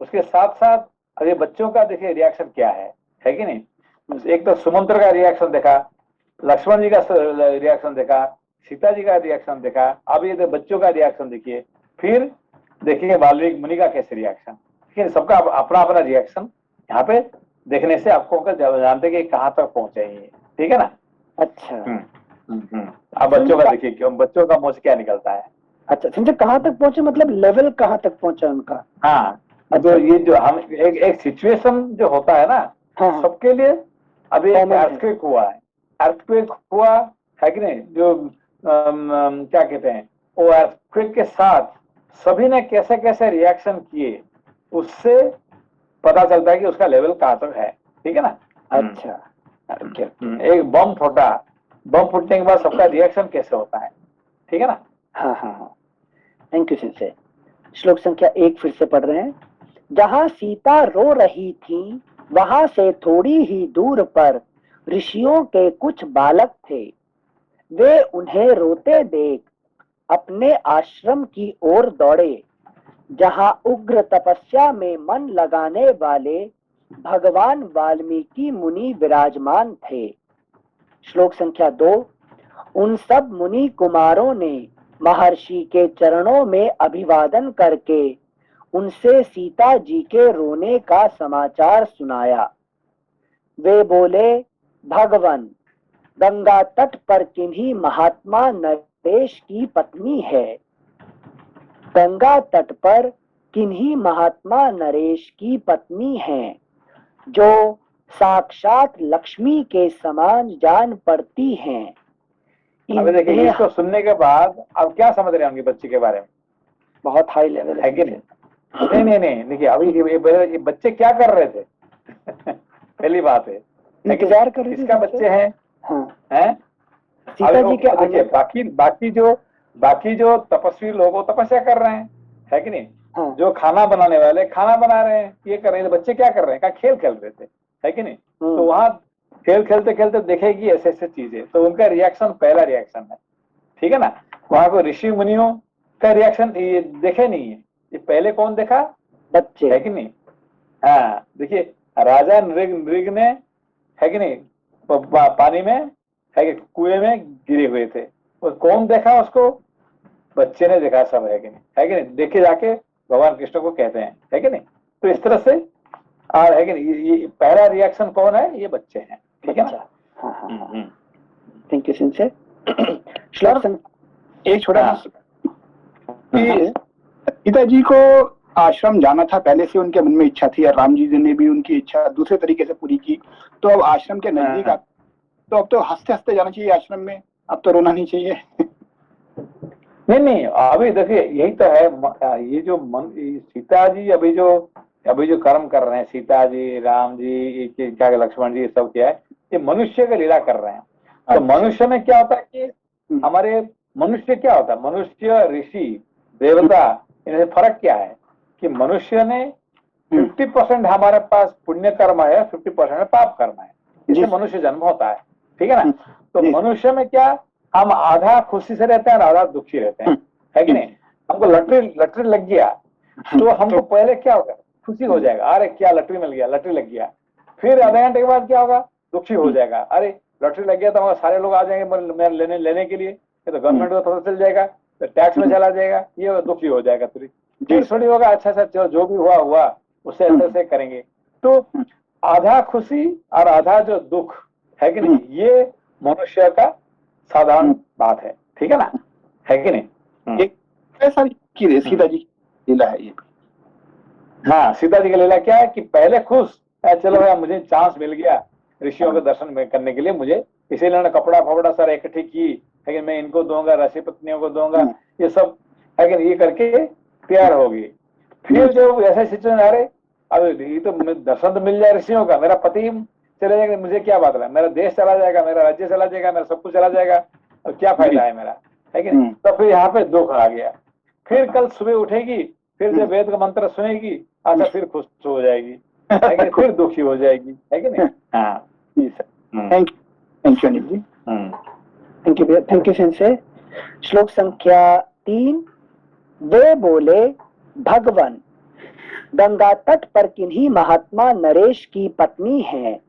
उसके साथ साथ अभी बच्चों का देखिए रिएक्शन क्या है कि नहीं। एक तो सुमंत्र का रिएक्शन देखा, लक्ष्मण जी का रिएक्शन देखा, सीता जी का रिएक्शन देखा, अब ये बच्चों का रिएक्शन देखिए, फिर देखिए वाल्मीकि मुनि का कैसे रिएक्शन। ठीक है, सबका अपना अपना रिएक्शन यहाँ पे देखने से आपको जानते कि कहाँ तक पहुंचे ये। ठीक है ना। अच्छा अब बच्चों का देखिए, क्यों बच्चों का मुंह से क्या निकलता है। अच्छा समझे, कहाँ तक पहुंचे मतलब लेवल कहाँ तक पहुंचा उनका। हाँ, तो ये जो हम एक सिचुएशन जो होता है ना, हाँ, सबके लिए। अभी एक अर्थक्वेक हुआ है, अर्थक्वेक हुआ है कि नहीं, जो क्या कहते हैं, वो अर्थक्वेक के साथ सभी ने कैसे कैसे रिएक्शन किए, उससे पता चलता है कि उसका लेवल कहाँ तक है। ठीक है ना। अच्छा एक बम फूटा, बम फूटने के बाद सबका रिएक्शन कैसे होता है। ठीक है ना। हाँ हाँ हाँ, थैंक यू सिंसे। श्लोक संख्या 1 फिर से पढ़ रहे हैं। जहाँ सीता रो रही थी वहां से थोड़ी ही दूर पर ऋषियों के कुछ बालक थे। वे उन्हें रोते देख अपने आश्रम की ओर दौड़े, जहाँ उग्र तपस्या में मन लगाने वाले भगवान वाल्मीकि मुनि विराजमान थे। श्लोक संख्या 2। उन सब मुनि कुमारों ने महर्षि के चरणों में अभिवादन करके उनसे सीता जी के रोने का समाचार सुनाया। वे बोले, भगवान, गंगा तट पर किन्हीं महात्मा नरेश की पत्नी है। गंगा तट पर किन्हीं महात्मा नरेश की पत्नी है, जो साक्षात लक्ष्मी के समान जान पड़ती हैं। अभी देखिए, इसको सुनने के बाद अब क्या समझ रहे होंगे बच्चे के बारे में। बहुत हाई लेवल है कि नहीं। नहीं देखिए, अभी ये बच्चे क्या कर रहे थे। पहली बात है, इंतजार कर रहे थे। किसका बच्चे हैं। हाँ। हैं सीता जी के। देखिए, बाकी जो तपस्वी लोग तपस्या कर रहे हैं, है कि नहीं। हाँ। जो खाना बनाने वाले खाना बना रहे हैं, ये कर रहे हैं। बच्चे क्या कर रहे हैं, क्या खेल खेल रहे थे, है कि नहीं। तो वहां खेल खेलते खेलते देखेगी ऐसे ऐसे चीजें, तो उनका रिएक्शन पहला रिएक्शन है। ठीक है ना। वहां को ऋषि मुनियों का रिएक्शन ये देखे नहीं है, ये पहले कौन देखा, बच्चे, है कि नहीं। हाँ देखिए, राजा नृग ने, है कि नहीं, पानी में, है कि कुएं में गिरे हुए थे, और कौन देखा उसको, बच्चे ने देखा सब, है कि नहीं, है कि नहीं। देखे जाके भगवान कृष्ण को कहते हैं, है कि नहीं। तो इस तरह से और है कि नहीं, ये पहला रिएक्शन कौन है, ये बच्चे हैं। ठीक है ना। हाँ हाँ, थैंक यू सिंसे। एक छोटा सा कि सीता जी को आश्रम जाना था, पहले से उनके मन में इच्छा थी, और राम जी ने भी उनकी इच्छा दूसरे तरीके से पूरी की। तो अब आश्रम के नजदीक तो अब तो हंसते हंसते जाना चाहिए आश्रम में, अब तो रोना नहीं चाहिए। नहीं, अभी देखिए यही तो है, ये जो सीता जी अभी जो कर्म कर रहे हैं, सीता जी, राम जी, क्या लक्ष्मण जी, सब क्या है, ये मनुष्य का लीला कर रहे हैं। तो मनुष्य में क्या होता है कि हमारे मनुष्य क्या होता है, मनुष्य, ऋषि, देवता, इनमें फर्क क्या है कि मनुष्य ने 50% हमारे पास पुण्य कर्म है, 50% पाप कर्म है। इससे मनुष्य जन्म होता है, ठीक है ना। तो मनुष्य में क्या, हम आधा खुशी से रहते हैं और आधा दुखी रहते हैं, है कि नहीं। हमको लटरी लग गया तो हमको पहले क्या होगा, खुशी हो जाएगा, अरे क्या लटरी मिल गया, लटरी लग गया। फिर आधे घंटे के बाद क्या होगा, दुखी हो जाएगा, अरे लटरी लग गया तो सारे लोग आ जाएंगे लेने के लिए, तो गवर्नमेंट को पता चल जाएगा, तो टैक्स में चला जाएगा, ये दुखी हो जाएगा। फिर थोड़ी होगा, अच्छा अच्छा जो भी हुआ उससे ऐसे करेंगे। तो आधा खुशी और आधा जो दुख है कि नहीं, ये मनुष्य का साधारण बात है, ठीक है ना, है कि नहीं। एक ऐसा की सीता जी की लीला है ये। हाँ, सीता जी का लीला क्या है कि पहले खुश, चलो यार मुझे चांस मिल गया ऋषियों के दर्शन करने के लिए, मुझे इसीलिए उन्होंने कपड़ा फपड़ा सारा इकट्ठे की, लेकिन मैं इनको दूंगा, ऋषि पत्नियों को दूंगा, ये सब है कि ये करके तैयार होगी। फिर जो ऐसे सिचुएशन आ रहे, अब ये तो दर्शन तो मिल जाए ऋषियों का, मेरा पति चले जाएगा, मुझे क्या बात है, मेरा देश चला जाएगा, मेरा राज्य चला जाएगा, मेरा सब कुछ चला जाएगा, और क्या फायदा है मेरा, है कि नहीं। तो फिर यहाँ पे दुख आ गया। फिर कल सुबह उठेगी, फिर जब वेद का मंत्र सुनेगी, अच्छा फिर खुश हो जाएगी, है कि फिर दुखी हो जाएगी, है कि नहीं। हाँ, thank you Anil ji, thank you sensei. श्लोक संख्या 3। वे बोले, भगवन, गंगा तट पर किन्हीं महात्मा नरेश की पत्नी हैं,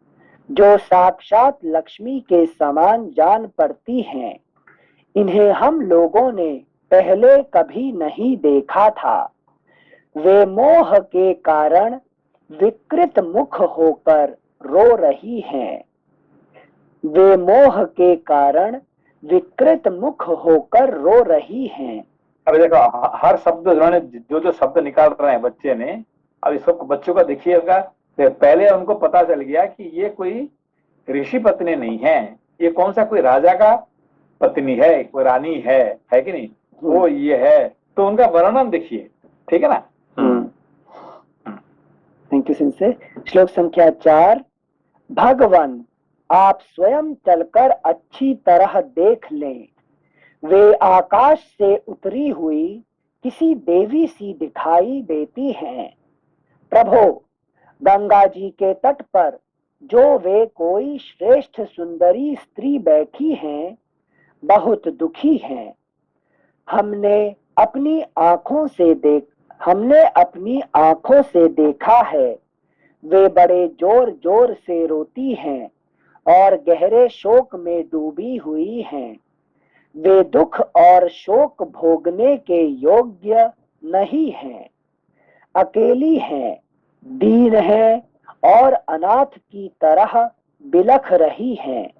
जो साक्षात लक्ष्मी के समान जान पड़ती हैं। इन्हें हम लोगों ने पहले कभी नहीं देखा था। वे मोह के कारण विकृत मुख होकर रो रही हैं। वे मोह के कारण विकृत मुख होकर रो रही हैं। अभी देखो, हर शब्द उन्होंने जो शब्द निकाल रहे हैं बच्चे ने, अब इस बच्चों का देखिएगा, पहले उनको पता चल गया कि ये कोई ऋषि पत्नी नहीं है, ये कौन सा कोई राजा का पत्नी है, कोई रानी है कि नहीं, वो ये है। तो उनका वर्णन देखिए, ठीक है ना। थैंक यू सिंसे। श्लोक संख्या 4। भगवान, आप स्वयं चलकर अच्छी तरह देख लें, वे आकाश से उतरी हुई किसी देवी सी दिखाई देती हैं। प्रभो, गंगा जी के तट पर जो वे कोई श्रेष्ठ सुंदरी स्त्री बैठी हैं, बहुत दुखी हैं। हमने अपनी आंखों से देखा है, वे बड़े जोर जोर से रोती हैं और गहरे शोक में डूबी हुई हैं। वे दुख और शोक भोगने के योग्य नहीं हैं, अकेली हैं, दीन हैं और अनाथ की तरह बिलख रही हैं।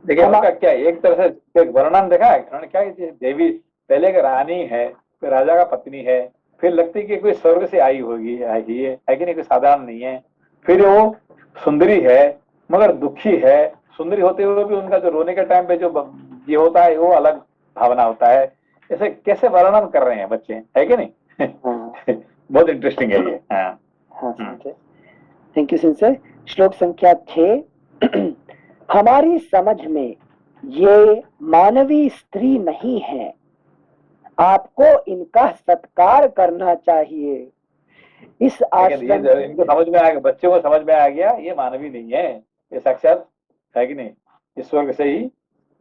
देखिए उनका क्या, एक तरह से एक वर्णन देखा है उन्होंने, क्या देवी पहले की रानी है, कोई राजा का पत्नी है, फिर लगती कि कोई स्वर्ग से आई होगी, है कि नहीं, कोई साधारण नहीं है। फिर वो सुंदरी है मगर दुखी है, सुंदरी होते हुए भी उनका जो रोने के टाइम पे जो ये होता है वो अलग भावना होता है। ऐसे कैसे वर्णन कर रहे हैं बच्चे, है कि नहीं। बहुत इंटरेस्टिंग है ये। हाँ, थैंक यू सिंसे। श्लोक संख्या 6। हमारी समझ में ये मानवीय स्त्री नहीं है, आपको इनका सत्कार करना चाहिए। इस आश्रम इनको समझ में आ गया, बच्चों को समझ में आ गया ये मानवीय नहीं है, ये साक्षात है कि नहीं, इस स्वर्ग से ही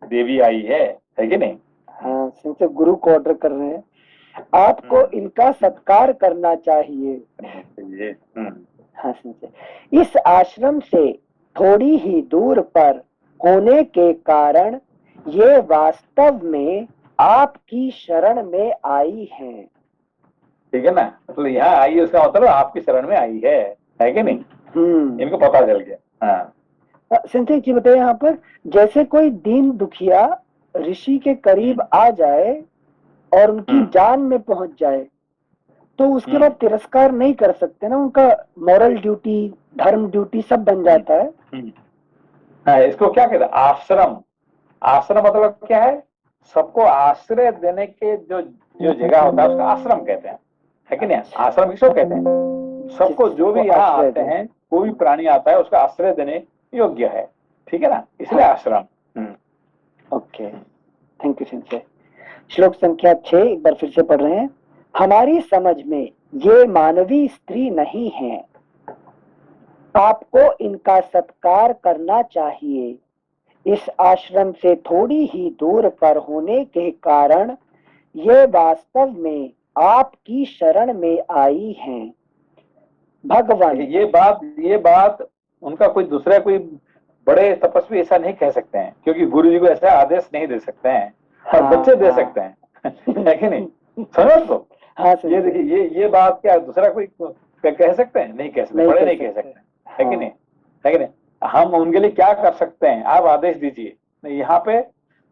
देवी आई है कि नहीं। हाँ, सिंसे गुरु को ऑर्डर कर रहे हैं, आपको इनका सत्कार करना चाहिए। हाँ सिंसे। इस आश्रम से थोड़ी ही दूर पर होने के कारण ये वास्तव में आपकी शरण में आई हैं। ठीक है ना, मतलब यहाँ आई उसका मतलब आपकी शरण में आई है कि नहीं। इनको पता चल गया। हाँ, संजय जी बताइए, यहाँ पर जैसे कोई दीन दुखिया ऋषि के करीब आ जाए और उनकी जान में पहुंच जाए, तो उसके बाद तिरस्कार नहीं कर सकते ना, उनका मॉरल ड्यूटी, धर्म ड्यूटी सब बन जाता है। हाँ, इसको क्या कहते हैं, आश्रम। आश्रम मतलब क्या है, सबको आश्रय देने के जो जगह होता है उसका आश्रम कहते हैं, है कि नहीं। आश्रम किसको कहते हैं, सबको जो भी यहाँ आते हैं, कोई भी प्राणी आता है उसका आश्रय देने योग्य है, ठीक है ना, इसलिए आश्रम। ओके, थैंक यू सिंसे। श्लोक संख्या 6 एक बार फिर से पढ़ रहे हैं। हमारी समझ में ये मानवीय स्त्री नहीं है, आपको इनका सत्कार करना चाहिए। इस आश्रम से थोड़ी ही दूर पर होने के कारण ये वास्तव में आपकी शरण में आई हैं। भगवान, ये बात उनका कोई दूसरा कोई बड़े तपस्वी ऐसा नहीं कह सकते हैं, क्योंकि गुरु जी को ऐसा आदेश नहीं दे सकते हैं, और बच्चे दे सकते हैं। है कि नहीं? समझ तो हाँ, ये देखिए, ये बात क्या दूसरा कोई कह सकते हैं? नहीं कह सकते, बड़े नहीं कह सकते। है कि नहीं? है कि नहीं? हम उनके लिए क्या कर सकते हैं? आप आदेश दीजिए। यहाँ पे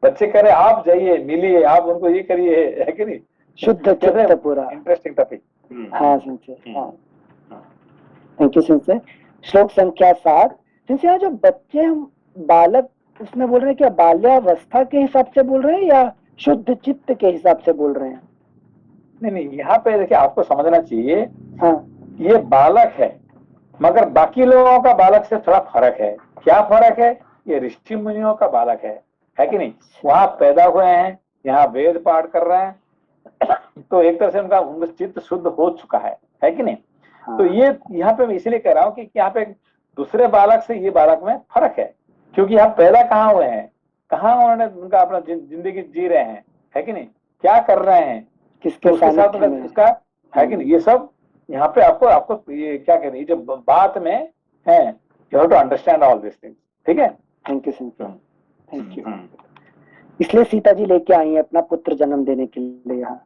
बच्चे कह रहे आप जाइए, मिलिए, आप उनको ये करिए। है कि नहीं? शुद्ध चित्त पूरा। Interesting topic. हाँ संजय, हाँ, थैंक यू संजय। श्लोक संख्या 7। संजय, यहाँ जो बच्चे हम बालक उसमें बोल रहे हैं, क्या बाल्यावस्था के हिसाब से बोल रहे हैं या शुद्ध चित्त के हिसाब से बोल रहे हैं? नहीं, यहाँ पे देखिए, आपको समझना चाहिए, हाँ, ये बालक है, मगर बाकी लोगों का बालक से थोड़ा फर्क है। क्या फर्क है? ये ऋषि मुनियों का बालक है कि नहीं? वहां पैदा हुए हैं, यहाँ वेद पाठ कर रहे हैं, तो एक तरह से उनका चित्त शुद्ध हो चुका है कि नहीं? हाँ। तो ये यहाँ पे मैं इसलिए कह रहा हूँ कि यहाँ पे दूसरे बालक से ये बालक में फर्क है, क्योंकि यहाँ पैदा कहाँ हुए हैं, कहाँ उन्होंने उनका अपना जिंदगी जी रहे हैं, है कि नहीं? क्या कर रहे हैं, किसके साथ उसका, है कि नहीं? ये सब यहाँ पे आपको ये क्या कह रही है, जो बात में है, you have to understand all this things. ठीक है? Thank you Sanjay, thank you. इसलिए सीता जी लेके आई है अपना पुत्र जन्म देने के लिए यहाँ।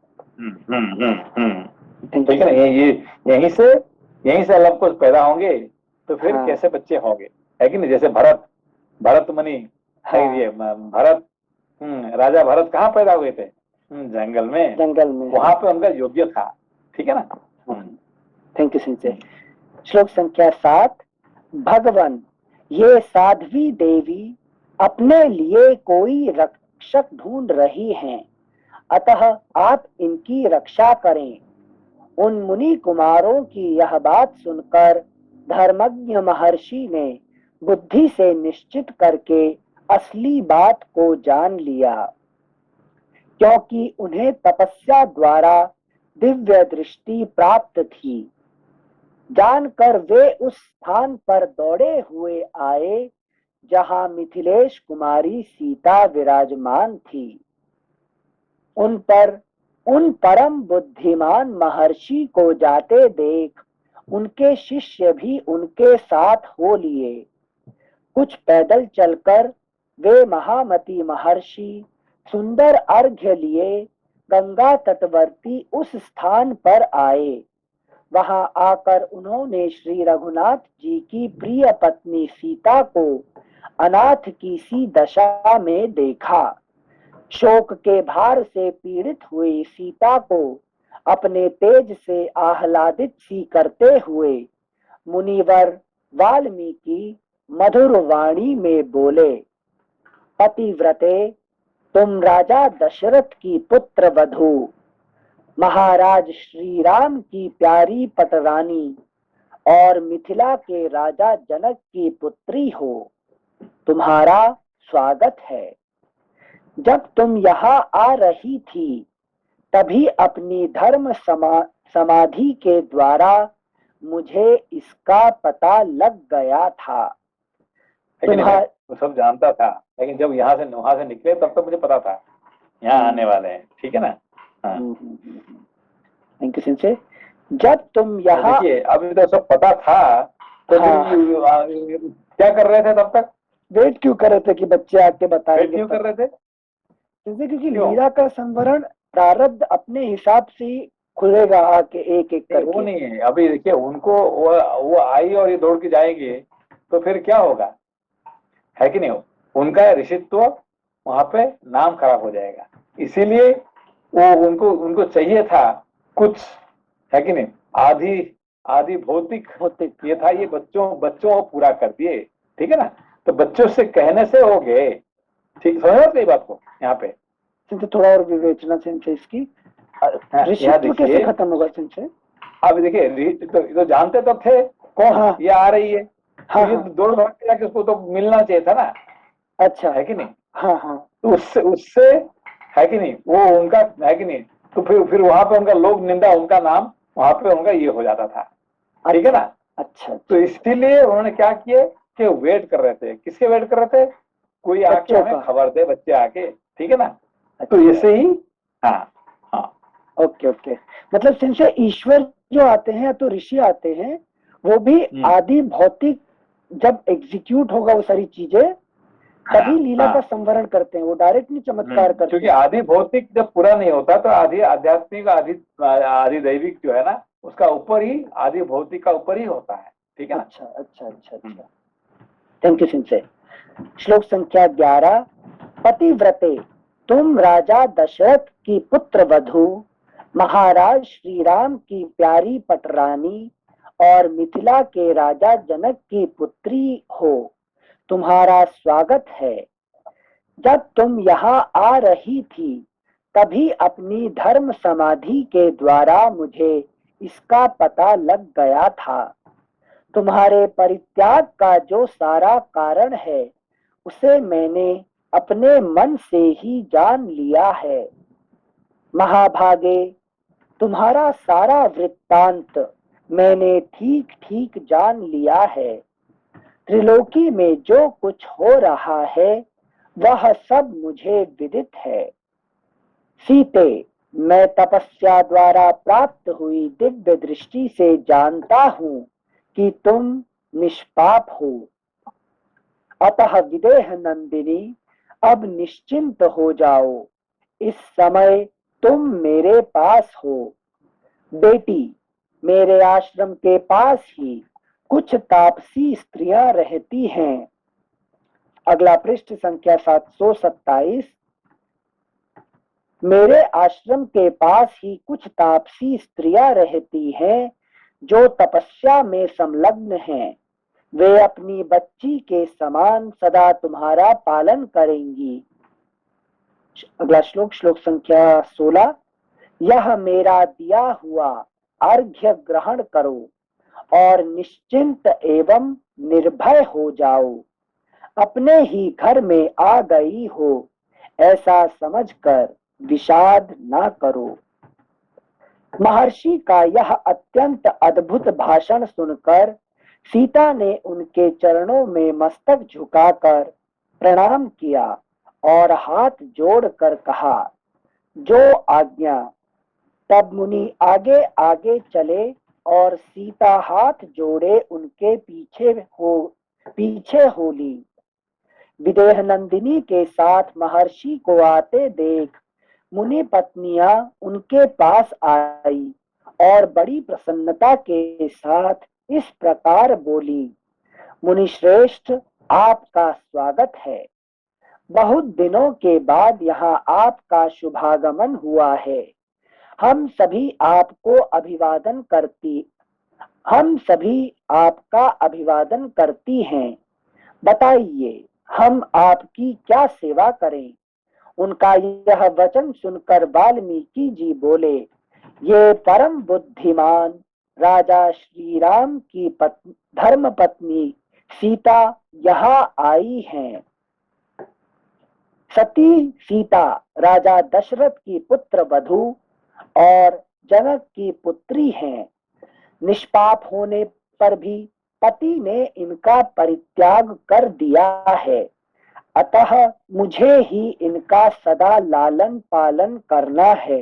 ठीक है। यहीं से अलग कुछ पैदा होंगे, तो फिर कैसे बच्चे होंगे, है कि नहीं? जैसे भरत मुनि, ये भरत, राजा भरत कहाँ पैदा हुए थे? जंगल में। वहां पे उनका योग्य था। ठीक है ना? Thank you Sanjay. श्लोक संख्या 7। भगवान, ये साध्वी देवी अपने लिए कोई रक्षक ढूंढ रही हैं, अतः आप इनकी रक्षा करें। उन मुनि कुमारों की यह बात सुनकर धर्मज्ञ महर्षि ने बुद्धि से निश्चित करके असली बात को जान लिया, क्योंकि उन्हें तपस्या द्वारा दिव्य दृष्टि प्राप्त थी। जानकर वे उस स्थान पर दौड़े हुए आए जहां मिथिलेश कुमारी सीता विराजमान थी। उन परम बुद्धिमान महर्षि को जाते देख उनके शिष्य भी उनके साथ हो लिए। कुछ पैदल चलकर वे महामती महर्षि सुंदर अर्घ्य लिए गंगा तटवर्ती उस स्थान पर आए। वहां आकर उन्होंने श्री रघुनाथ जी की प्रिय पत्नी सीता को अनाथ की सी दशा में देखा। शोक के भार से पीड़ित हुई सीता को अपने तेज से आह्लादित सी करते हुए मुनिवर वाल्मीकि मधुर वाणी में बोले, पतिव्रते, तुम राजा दशरथ की पुत्र वधू, महाराज श्री राम की प्यारी पटरानी और मिथिला के राजा जनक की पुत्री हो। तुम्हारा स्वागत है। जब तुम यहाँ आ रही थी तभी अपनी धर्म समाधि के द्वारा मुझे इसका पता लग गया था। वो सब जानता था, लेकिन जब वहां से निकले तब तो मुझे पता था यहाँ आने वाले हैं। ठीक है ना? Thank you Sanjay. जब तुम यहाँ, अभी तो सब पता था, तो क्या कर रहे थे तब तक? वेट क्यों कर रहे थे कि बच्चे आके बताएंगे? क्यों कर रहे थे? क्योंकि मीरा का संवरण प्रारब्ध अपने हिसाब से खुलेगा आके एक एक करके। वो नहीं है। अभी देखिए, उनको वो आई और ये दौड़ के जाएंगे तो फिर क्या होगा, है कि नहीं? उनका ऋषित्व वहां पे नाम खराब हो जाएगा। इसीलिए वो उनको चाहिए था कुछ, है कि नहीं? आदि भौतिक ये था। ये बच्चों को पूरा कर दिए। ठीक है ना? तो बच्चों से कहने से हो गए। ठीक, समझ गई बात को? यहाँ पे थोड़ा और विवेचना से इसकी ऋषित्व कैसे खत्म होगा संजय? अब देखिए, तो जानते तो थे कौन ये आ रही है। हाँ, तो ये दौड़ भाग के जाके उसको तो मिलना चाहिए था ना। अच्छा, है कि नहीं? हाँ। तो उससे है कि नहीं, वो उनका, है कि नहीं? तो फिर वहां पे उनका लोक निंदा, उनका नाम वहां पे उनका ये हो जाता था। ठीक है ना? अच्छा तो इसीलिए उन्होंने क्या किए कि वेट कर रहे थे। किसके वेट कर रहे थे? कोई आके बच्चों हमें का। खबर दे, बच्चे आके, ठीक है ना। तो अच्छा। ऐसे ही, हाँ हाँ, ओके ओके, मतलब सिंसे ईश्वर जो आते हैं तो ऋषि आते हैं, वो भी आदि भौतिक जब एग्जीक्यूट होगा वो सारी चीजें, तभी लीला का संवरण करते हैं, वो डायरेक्ट नहीं चमत्कार करते। क्योंकि आदि भौतिक जब पूरा नहीं होता तो आदि आध्यात्मिक, आदि दैविक जो है ना, उसका ऊपर ही, आदि भौतिक का ऊपर ही होता है, ठीक है ना। अच्छा अच्छा अच्छा अच्छा, थैंक यू सिंसे। श्लोक संख्या 11। पतिव्रते, तुम राजा दशरथ की पुत्र वधू, महाराज श्री राम की प्यारी पटरानी और मिथिला के राजा जनक की पुत्री हो। तुम्हारा स्वागत है। जब तुम यहाँ आ रही थी तभी अपनी धर्म समाधि के द्वारा मुझे इसका पता लग गया था। तुम्हारे परित्याग का जो सारा कारण है उसे मैंने अपने मन से ही जान लिया है। महाभागे, तुम्हारा सारा वृत्तांत मैंने ठीक ठीक जान लिया है। त्रिलोकी में जो कुछ हो रहा है वह सब मुझे विदित है। सीते, मैं तपस्या द्वारा प्राप्त हुई दिव्य दृष्टि से जानता हूँ कि तुम निष्पाप हो। अतः विदेह नंदिनी, अब निश्चिंत हो जाओ। इस समय तुम मेरे पास हो। बेटी, मेरे आश्रम के पास ही कुछ तापसी स्त्रियां रहती हैं। अगला पृष्ठ संख्या 727। मेरे आश्रम के पास ही कुछ तापसी स्त्रियां रहती हैं जो तपस्या में संलग्न हैं। वे अपनी बच्ची के समान सदा तुम्हारा पालन करेंगी। अगला श्लोक, श्लोक संख्या 16। यह मेरा दिया हुआ अर्घ्य ग्रहण करो और निश्चिंत एवं निर्भय हो जाओ। अपने ही घर में आ गई हो ऐसा समझकर विषाद ना करो। महर्षि का यह अत्यंत अद्भुत भाषण सुनकर सीता ने उनके चरणों में मस्तक झुकाकर प्रणाम किया और हाथ जोड़कर कहा, जो आज्ञा। तब मुनि आगे आगे चले और सीता हाथ जोड़े उनके पीछे हो ली। विदेह नंदिनी के साथ महर्षि को आते देख मुनि पत्नियां उनके पास आई और बड़ी प्रसन्नता के साथ इस प्रकार बोली, मुनि श्रेष्ठ, आपका स्वागत है। बहुत दिनों के बाद यहाँ आपका शुभागमन हुआ है। हम सभी आपका अभिवादन करती हैं। बताइए, हम आपकी क्या सेवा करें। उनका यह वचन सुनकर वाल्मीकि जी बोले, ये परम बुद्धिमान राजा श्री राम की धर्म पत्नी सीता यहाँ आई हैं। सती सीता राजा दशरथ की पुत्र वधू और जनक की पुत्री हैं। निष्पाप होने पर भी पति ने इनका परित्याग कर दिया है, अतः मुझे ही इनका सदा लालन पालन करना है।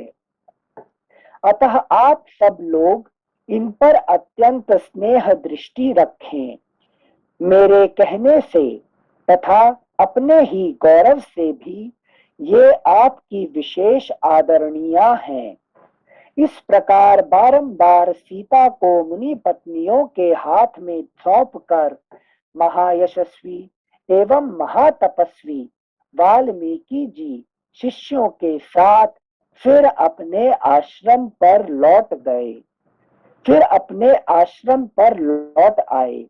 अतः आप सब लोग इन पर अत्यंत स्नेह दृष्टि रखें। मेरे कहने से तथा अपने ही गौरव से भी ये आपकी विशेष आदरणीया हैं। इस प्रकार बारंबार सीता को मुनि पत्नियों के हाथ में सौंपकर महायशस्वी एवं महातपस्वी वाल्मीकि जी शिष्यों के साथ फिर अपने आश्रम पर लौट आए।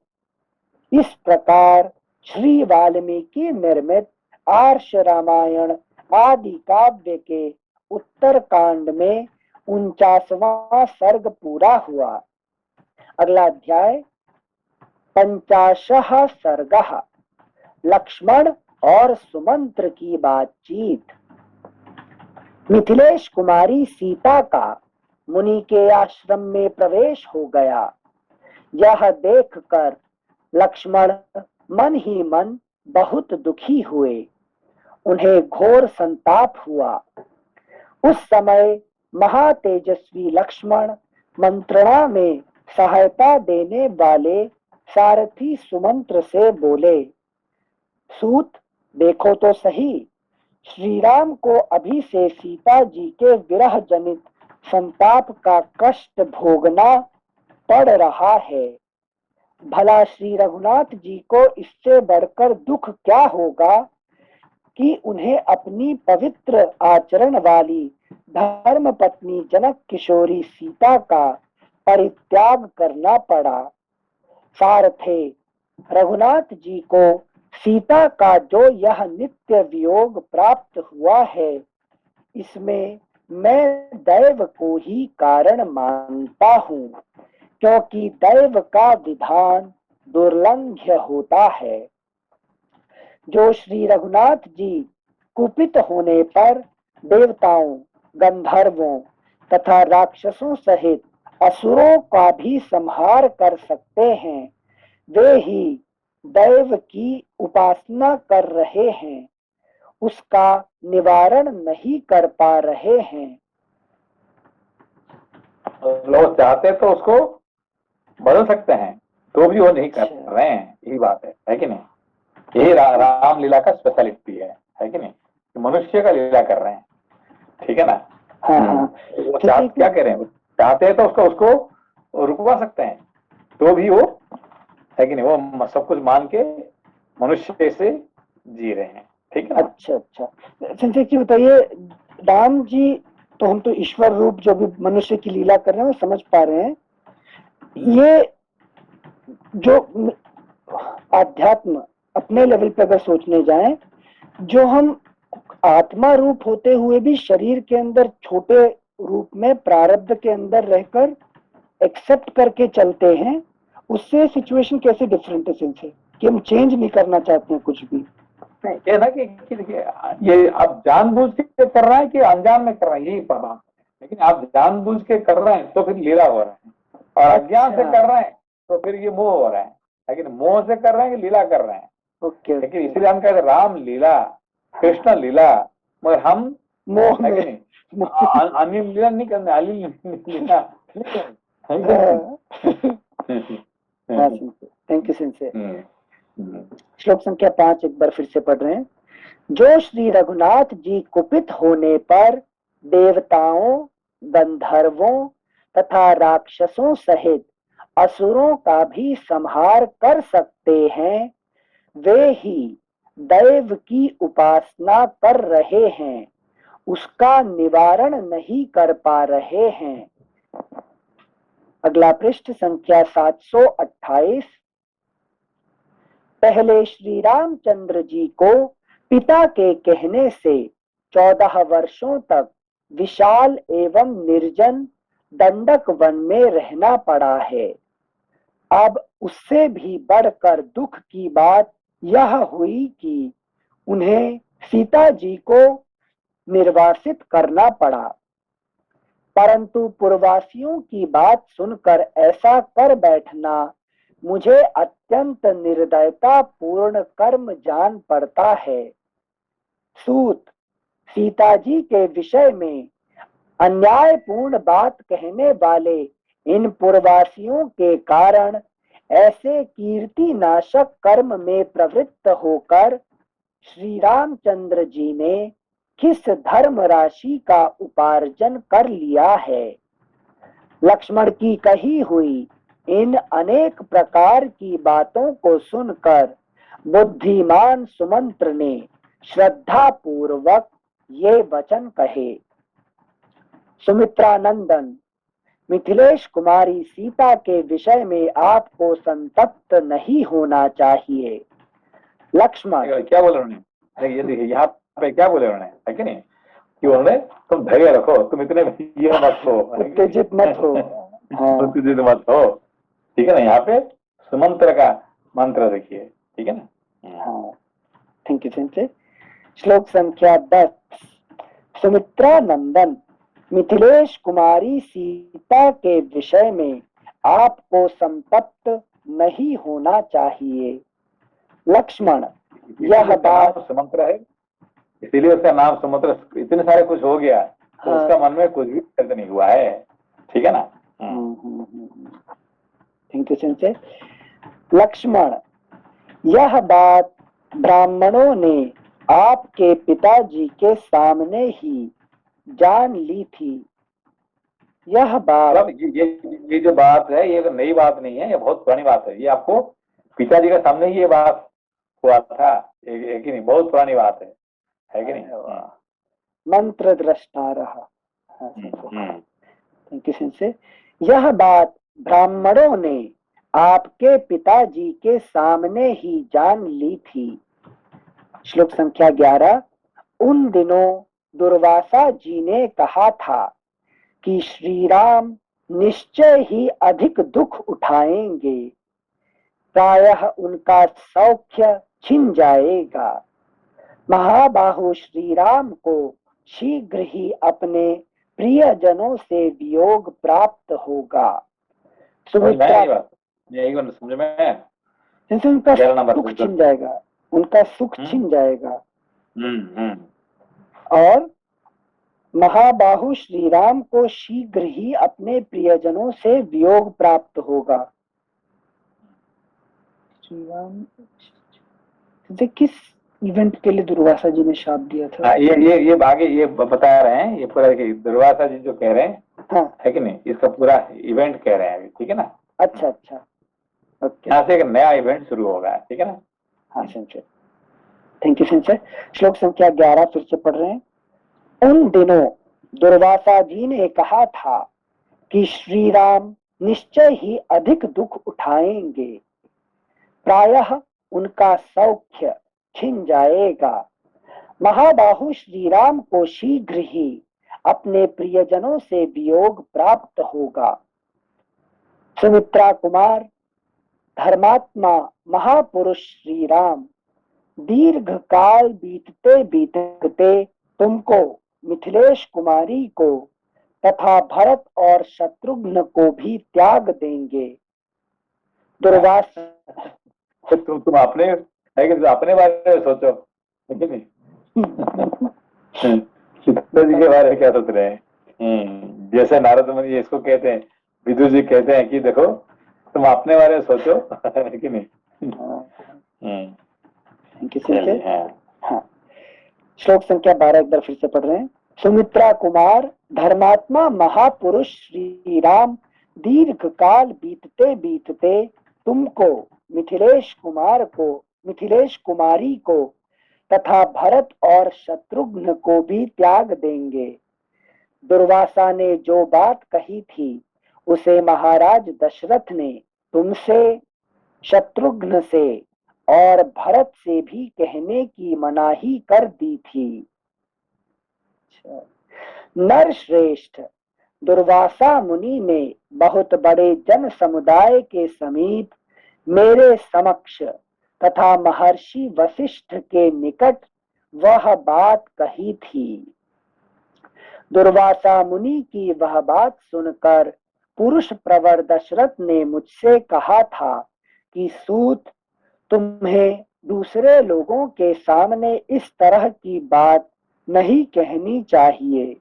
इस प्रकार श्री वाल्मीकि निर्मित आर्ष रामायण आदि काव्य के उत्तर कांड में 49वां सर्ग पूरा हुआ। अगला अध्याय 50 सर्गः। लक्ष्मण और सुमंत्र की बातचीत। मिथिलेश कुमारी सीता का मुनि के आश्रम में प्रवेश हो गया। यह देखकर लक्ष्मण मन ही मन बहुत दुखी हुए। उन्हें घोर संताप हुआ। उस समय महातेजस्वी लक्ष्मण मंत्रणा में सहायता देने वाले सारथी सुमंत्र से बोले, सूत देखो तो सही, श्री राम को अभी से सीता जी के विरह जनित संताप का कष्ट भोगना पड़ रहा है। भला श्री रघुनाथ जी को इससे बढ़कर दुख क्या होगा कि उन्हें अपनी पवित्र आचरण वाली धर्म पत्नी जनक किशोरी सीता का परित्याग करना पड़ा। सारथे, रघुनाथ जी को सीता का जो यह नित्य वियोग प्राप्त हुआ है, इसमें मैं दैव को ही कारण मानता हूँ, क्योंकि दैव का विधान दुर्लंघ्य होता है। जो श्री रघुनाथ जी कुपित होने पर देवताओं, गंधर्वों तथा राक्षसों सहित असुरों का भी संहार कर सकते हैं, वे ही दैव की उपासना कर रहे हैं, उसका निवारण नहीं कर पा रहे हैं। लोग चाहते तो उसको बदल सकते हैं, तो भी वो नहीं कर रहे हैं। यही बात है कि नहीं? यही राम लीला का स्पेशलिटी है कि नहीं? मनुष्य का लीला कर रहे हैं, ठीक है ना? हाँ। वो क्या कह रहे हैं? चाहते हैं तो उसको रुकवा सकते हैं, तो भी वो है कि नहीं, वो सब कुछ मान के मनुष्य से जी रहे हैं, ठीक है? अच्छा। संजय जी बताइए, राम जी तो हम तो ईश्वर रूप जो भी मनुष्य की लीला कर रहे हैं वो समझ पा रहे हैं। ये जो आध्यात्म अपने लेवल पे अगर सोचने जाएं, जो हम आत्मा रूप होते हुए भी शरीर के अंदर छोटे रूप में प्रारब्ध के अंदर रहकर एक्सेप्ट करके चलते हैं, उससे सिचुएशन कैसे डिफरेंट है सिंसे कि हम चेंज नहीं करना चाहते हैं कुछ भी? ये ना कि देखिए, ये आप जानबूझ के कर रहे हैं कि अनजान में कर रहे हैं, यही बात है। लेकिन आप जानबूझ के कर रहे हैं तो फिर लीला हो रहा है, और अज्ञान से कर रहे हैं तो फिर ये मोह हो रहा है। लेकिन मोह से कर रहे हैं कि लीला कर रहे हैं। ओके। लेकिन इसलिए हम कहते हैं राम लीला, कृष्ण लीला, मगर हम मोह है कि नहीं, अनिल लीला नहीं करना, अनिल लीला। थैंक यू सिंसे। श्लोक संख्या 5 एक बार फिर से पढ़ रहे हैं। जो श्री रघुनाथ जी कुपित होने पर देवताओं, गंधर्वों तथा राक्षसों सहित असुरों का भी संहार कर सकते हैं, वे ही दैव की उपासना कर रहे हैं, उसका निवारण नहीं कर पा रहे हैं। अगला पृष्ठ संख्या 728। पहले श्री रामचंद्र जी को पिता के कहने से 14 वर्षों तक विशाल एवं निर्जन दंडक वन में रहना पड़ा है। अब उससे भी बढ़कर दुख की बात यह हुई कि उन्हें सीता जी को निर्वासित करना पड़ा। परंतु पूर्ववासियों की बात सुनकर ऐसा कर बैठना मुझे अत्यंत निर्दयता पूर्ण कर्म जान पड़ता है। सूत, सीता जी के विषय में अन्यायपूर्ण बात कहने वाले इन पूर्ववासियों के कारण ऐसे कीर्ति नाशक कर्म में प्रवृत्त होकर श्री रामचंद्र जी ने किस धर्म राशि का उपार्जन कर लिया है। लक्ष्मण की कही हुई इन अनेक प्रकार की बातों को सुनकर बुद्धिमान सुमंत्र ने श्रद्धा पूर्वक ये वचन कहे। सुमित्रानंदन, मिथिलेश कुमारी सीता के विषय में आपको संतप्त नहीं होना चाहिए। लक्ष्मण, क्या बोले उन्होंने? ये देखिए यहाँ पे क्या बोले उन्होंने, है कि नहीं, कि उन्होंने तुम धैर्य रखो, तुम इतने ये मत हो, उत्तेजित मत हो। उत्तेजित मत हो, ठीक है ना? यहाँ पे सुमंत्र का मंत्र देखिए, ठीक है ना? हाँ, थैंक यू सिंसे। श्लोक संख्या 10। सुमित्रा नंदन, मिथिलेश कुमारी सीता के विषय में आपको संतप्त नहीं होना चाहिए। लक्ष्मण, यह बात सुमंत्र है, इसीलिए उसका नाम सुमंत्र। इतने सारे कुछ हो गया तो हाँ। उसका मन में कुछ भी दर्द नहीं हुआ है, ठीक है ना। Thank you Sanjay. लक्ष्मण, यह बात ब्राह्मणों ने आपके पिताजी के सामने ही जान ली थी। यह बात मतलब ये जो बात है ये नई बात नहीं है, ये बहुत पुरानी बात है। ये आपको पिताजी के सामने ही ये बात हुआ था, एक ही नहीं, बहुत पुरानी बात है कि नहीं। मंत्र दृष्टा रहा। Thank you Sanjay. यह बात ब्राह्मणों ने आपके पिताजी के सामने ही जान ली थी। श्लोक संख्या 11। उन दिनों दुर्वासा जी ने कहा था कि श्री राम निश्चय ही अधिक दुख उठाएंगे, प्रायः उनका सौख्य छिन जाएगा। महाबाहु श्री राम को शीघ्र ही अपने प्रियजनों से वियोग प्राप्त होगा। सुमित्रा, समझ में उनका सुख छिन जाएगा, उनका सुख छिन जाएगा। और महाबाहु श्री राम को शीघ्र ही अपने प्रियजनों से वियोग प्राप्त होगा। श्री राम किस इवेंट के लिए दुर्वासा जी ने शाप दिया था? ये आगे ये बता रहे हैं, ये पूरा दुर्वासा जी जो कह रहे हैं, हाँ, है कि नहीं, इसका पूरा इवेंट कह रहे हैं, ठीक है ना। अच्छा अच्छा, ओके। यहाँ से एक नया इवेंट शुरू होगा, ठीक है ना। हाँ संजय, थैंक यू संजय। श्लोक संख्या 11 फिर से पढ़ रहे हैं। उन दिनों दुर्वासा जी ने कहा था कि श्री राम निश्चय ही अधिक दुख उठाएंगे, प्रायः उनका सौख्य छिन जाएगा। महाबाहु श्री राम को शीघ्र ही अपने प्रियजनों से वियोग प्राप्त होगा। सुमित्रा कुमार, धर्मात्मा महापुरुष श्री राम दीर्घ काल बीतते बीतते तुमको, मिथिलेश कुमारी को तथा भरत और शत्रुघ्न को भी त्याग देंगे। दुर्वासा, तुम अपने है कि अपने बारे में सोचो, नहीं पिताजी के बारे में क्या सोच रहे हैं। जैसे नारद मुनि इसको कहते हैं, विदुर जी कहते हैं कि देखो तुम अपने बारे में सोचो, है कि नहीं। हाँ, श्लोक संख्या 12 एक बार फिर से पढ़ रहे हैं। सुमित्रा कुमार, धर्मात्मा महापुरुष श्री राम दीर्घ काल बीतते बीतते तुमको, मिथिलेश कुमारी को तथा भरत और शत्रुघ्न को भी त्याग देंगे। दुर्वासा ने जो बात कही थी उसे महाराज दशरथ ने तुमसे, शत्रुघ्न से और भरत से भी कहने की मनाही कर दी थी। नरश्रेष्ठ, दुर्वासा मुनि ने बहुत बड़े जन समुदाय के समीप मेरे समक्ष तथा महर्षि वशिष्ठ के निकट वह बात कही थी। दुर्वासा मुनि की वह बात सुनकर पुरुष प्रवर दशरथ ने मुझसे कहा था कि सूत, तुम्हें दूसरे लोगों के सामने इस तरह की बात नहीं कहनी चाहिए।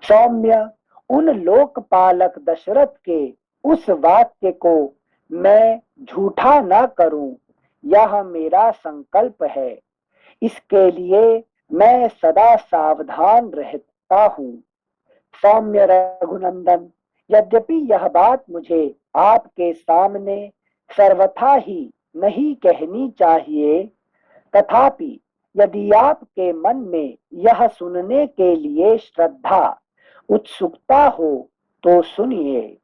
सौम्य, उन लोकपालक दशरथ के उस वाक्य को मैं झूठा न करूं, यह मेरा संकल्प है। इसके लिए मैं सदा सावधान रहता हूं। सौम्य रघुनंदन, यद्यपि यह बात मुझे आपके सामने सर्वथा ही नहीं कहनी चाहिए, तथापि यदि आपके मन में यह सुनने के लिए श्रद्धा, उत्सुकता हो तो सुनिए।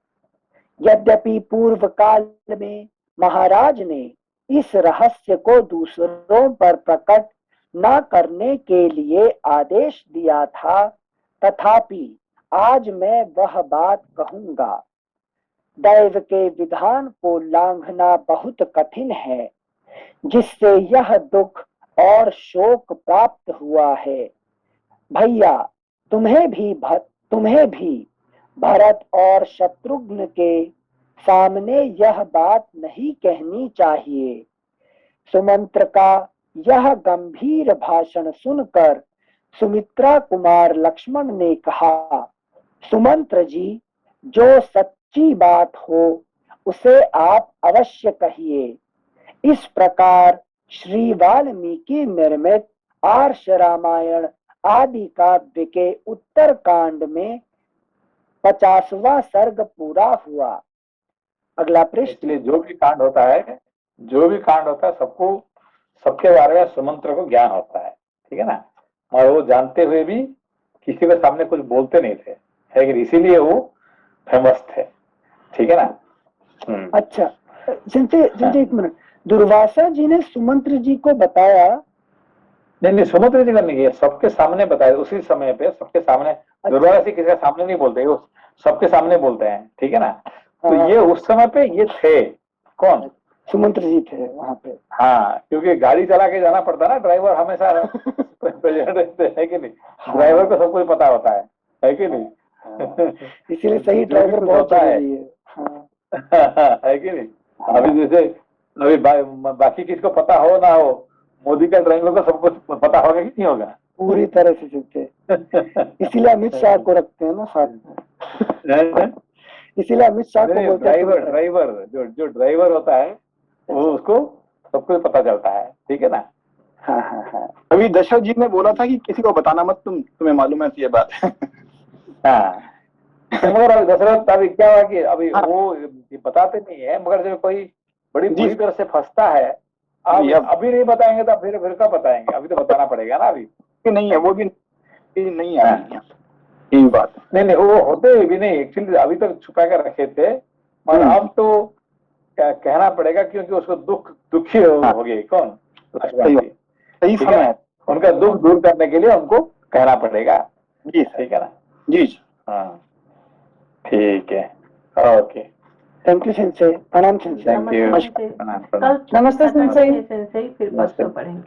यद्यपि पूर्व काल में महाराज ने इस रहस्य को दूसरों पर प्रकट न करने के लिए आदेश दिया था, तथापि आज मैं वह बात कहूंगा। दैव के विधान को लांघना बहुत कठिन है, जिससे यह दुख और शोक प्राप्त हुआ है। भैया, तुम्हें भी भरत और शत्रुघ्न के सामने यह बात नहीं कहनी चाहिए। सुमंत्र का यह गंभीर भाषण सुनकर सुमित्रा कुमार लक्ष्मण ने कहा, सुमंत्र जी, जो सच्ची बात हो उसे आप अवश्य कहिए। इस प्रकार श्री वाल्मीकि निर्मित आर्ष रामायण आदि काव्य के उत्तर कांड में 50वां सर्ग पूरा हुआ। अगला पृष्ठ। इसलिए जो भी कांड होता है सबको, सबके बारे में सुमंत्र को ज्ञान होता है, ठीक है ना, और वो जानते हुए भी किसी के सामने कुछ बोलते नहीं थे, है कि इसीलिए वो फेमस थे, ठीक है ना। अच्छा संजय एक मिनट, दुर्वासा जी ने सुमंत्र जी को बताया? नहीं, सुमंत्र जी का नहीं, सबके सामने बताया उसी समय पे, सबके सामने। दुर्वासा जी किसी के सामने नहीं बोलते, वो सबके सामने बोलते हैं, ठीक है ना। तो ये उस समय पे ये थे कौन? सुमंत्र जी थे वहां पे। हाँ, क्योंकि गाड़ी चला के जाना पड़ता है ना, ड्राइवर हमेशा प्रेजेंट रहते हैं कि नहीं। ड्राइवर को सब कुछ पता होता है कि नहीं। इसीलिए सही ड्राइवर बहुत जरूरी है कि नहीं। अभी जैसे अभी बाकी किसको पता हो ना हो, मोदी का ड्राइवर को सब कुछ पता होगा कि नहीं होगा? पूरी तरह से चलते। इसीलिए अमित शाह को रखते हैं ना साथ में। इसीलिए अमित शाह को बोलते हैं ड्राइवर जो ड्राइवर होता है वो उसको सब कुछ पता चलता है, ठीक है ना। हाँ। अभी दशरथ जी ने बोला था कि किसी को बताना मत, तुम्हें मालूम है ये बात। हाँ, मगर अभी दशरथ अभी क्या हुआ कि अभी वो बताते नहीं है, मगर जब कोई बड़ी बुरी तरह से फंसता है, अभी नहीं बताएंगे तो फिर कब बताएंगे? अभी तो बताना पड़ेगा ना। अभी नहीं है, वो भी नहीं है यही बात। नहीं, वो होते भी नहीं एक्चुअली, अभी तक छुपा कर रखे थे, मगर अब तो कहना पड़ेगा, क्योंकि उसको दुखी हो गए कौन? लक्ष्मण जी। सही समय है, उनका दुख दूर करने के लिए उनको कहना पड़ेगा जी, ठीक है ना। जी। हाँ, ठीक है, ओके, थैंक यू सेंसे, प्रणाम सेंसे। थैंक यू, नमस्ते सेंसे, फिर परसों पढ़ेंगे।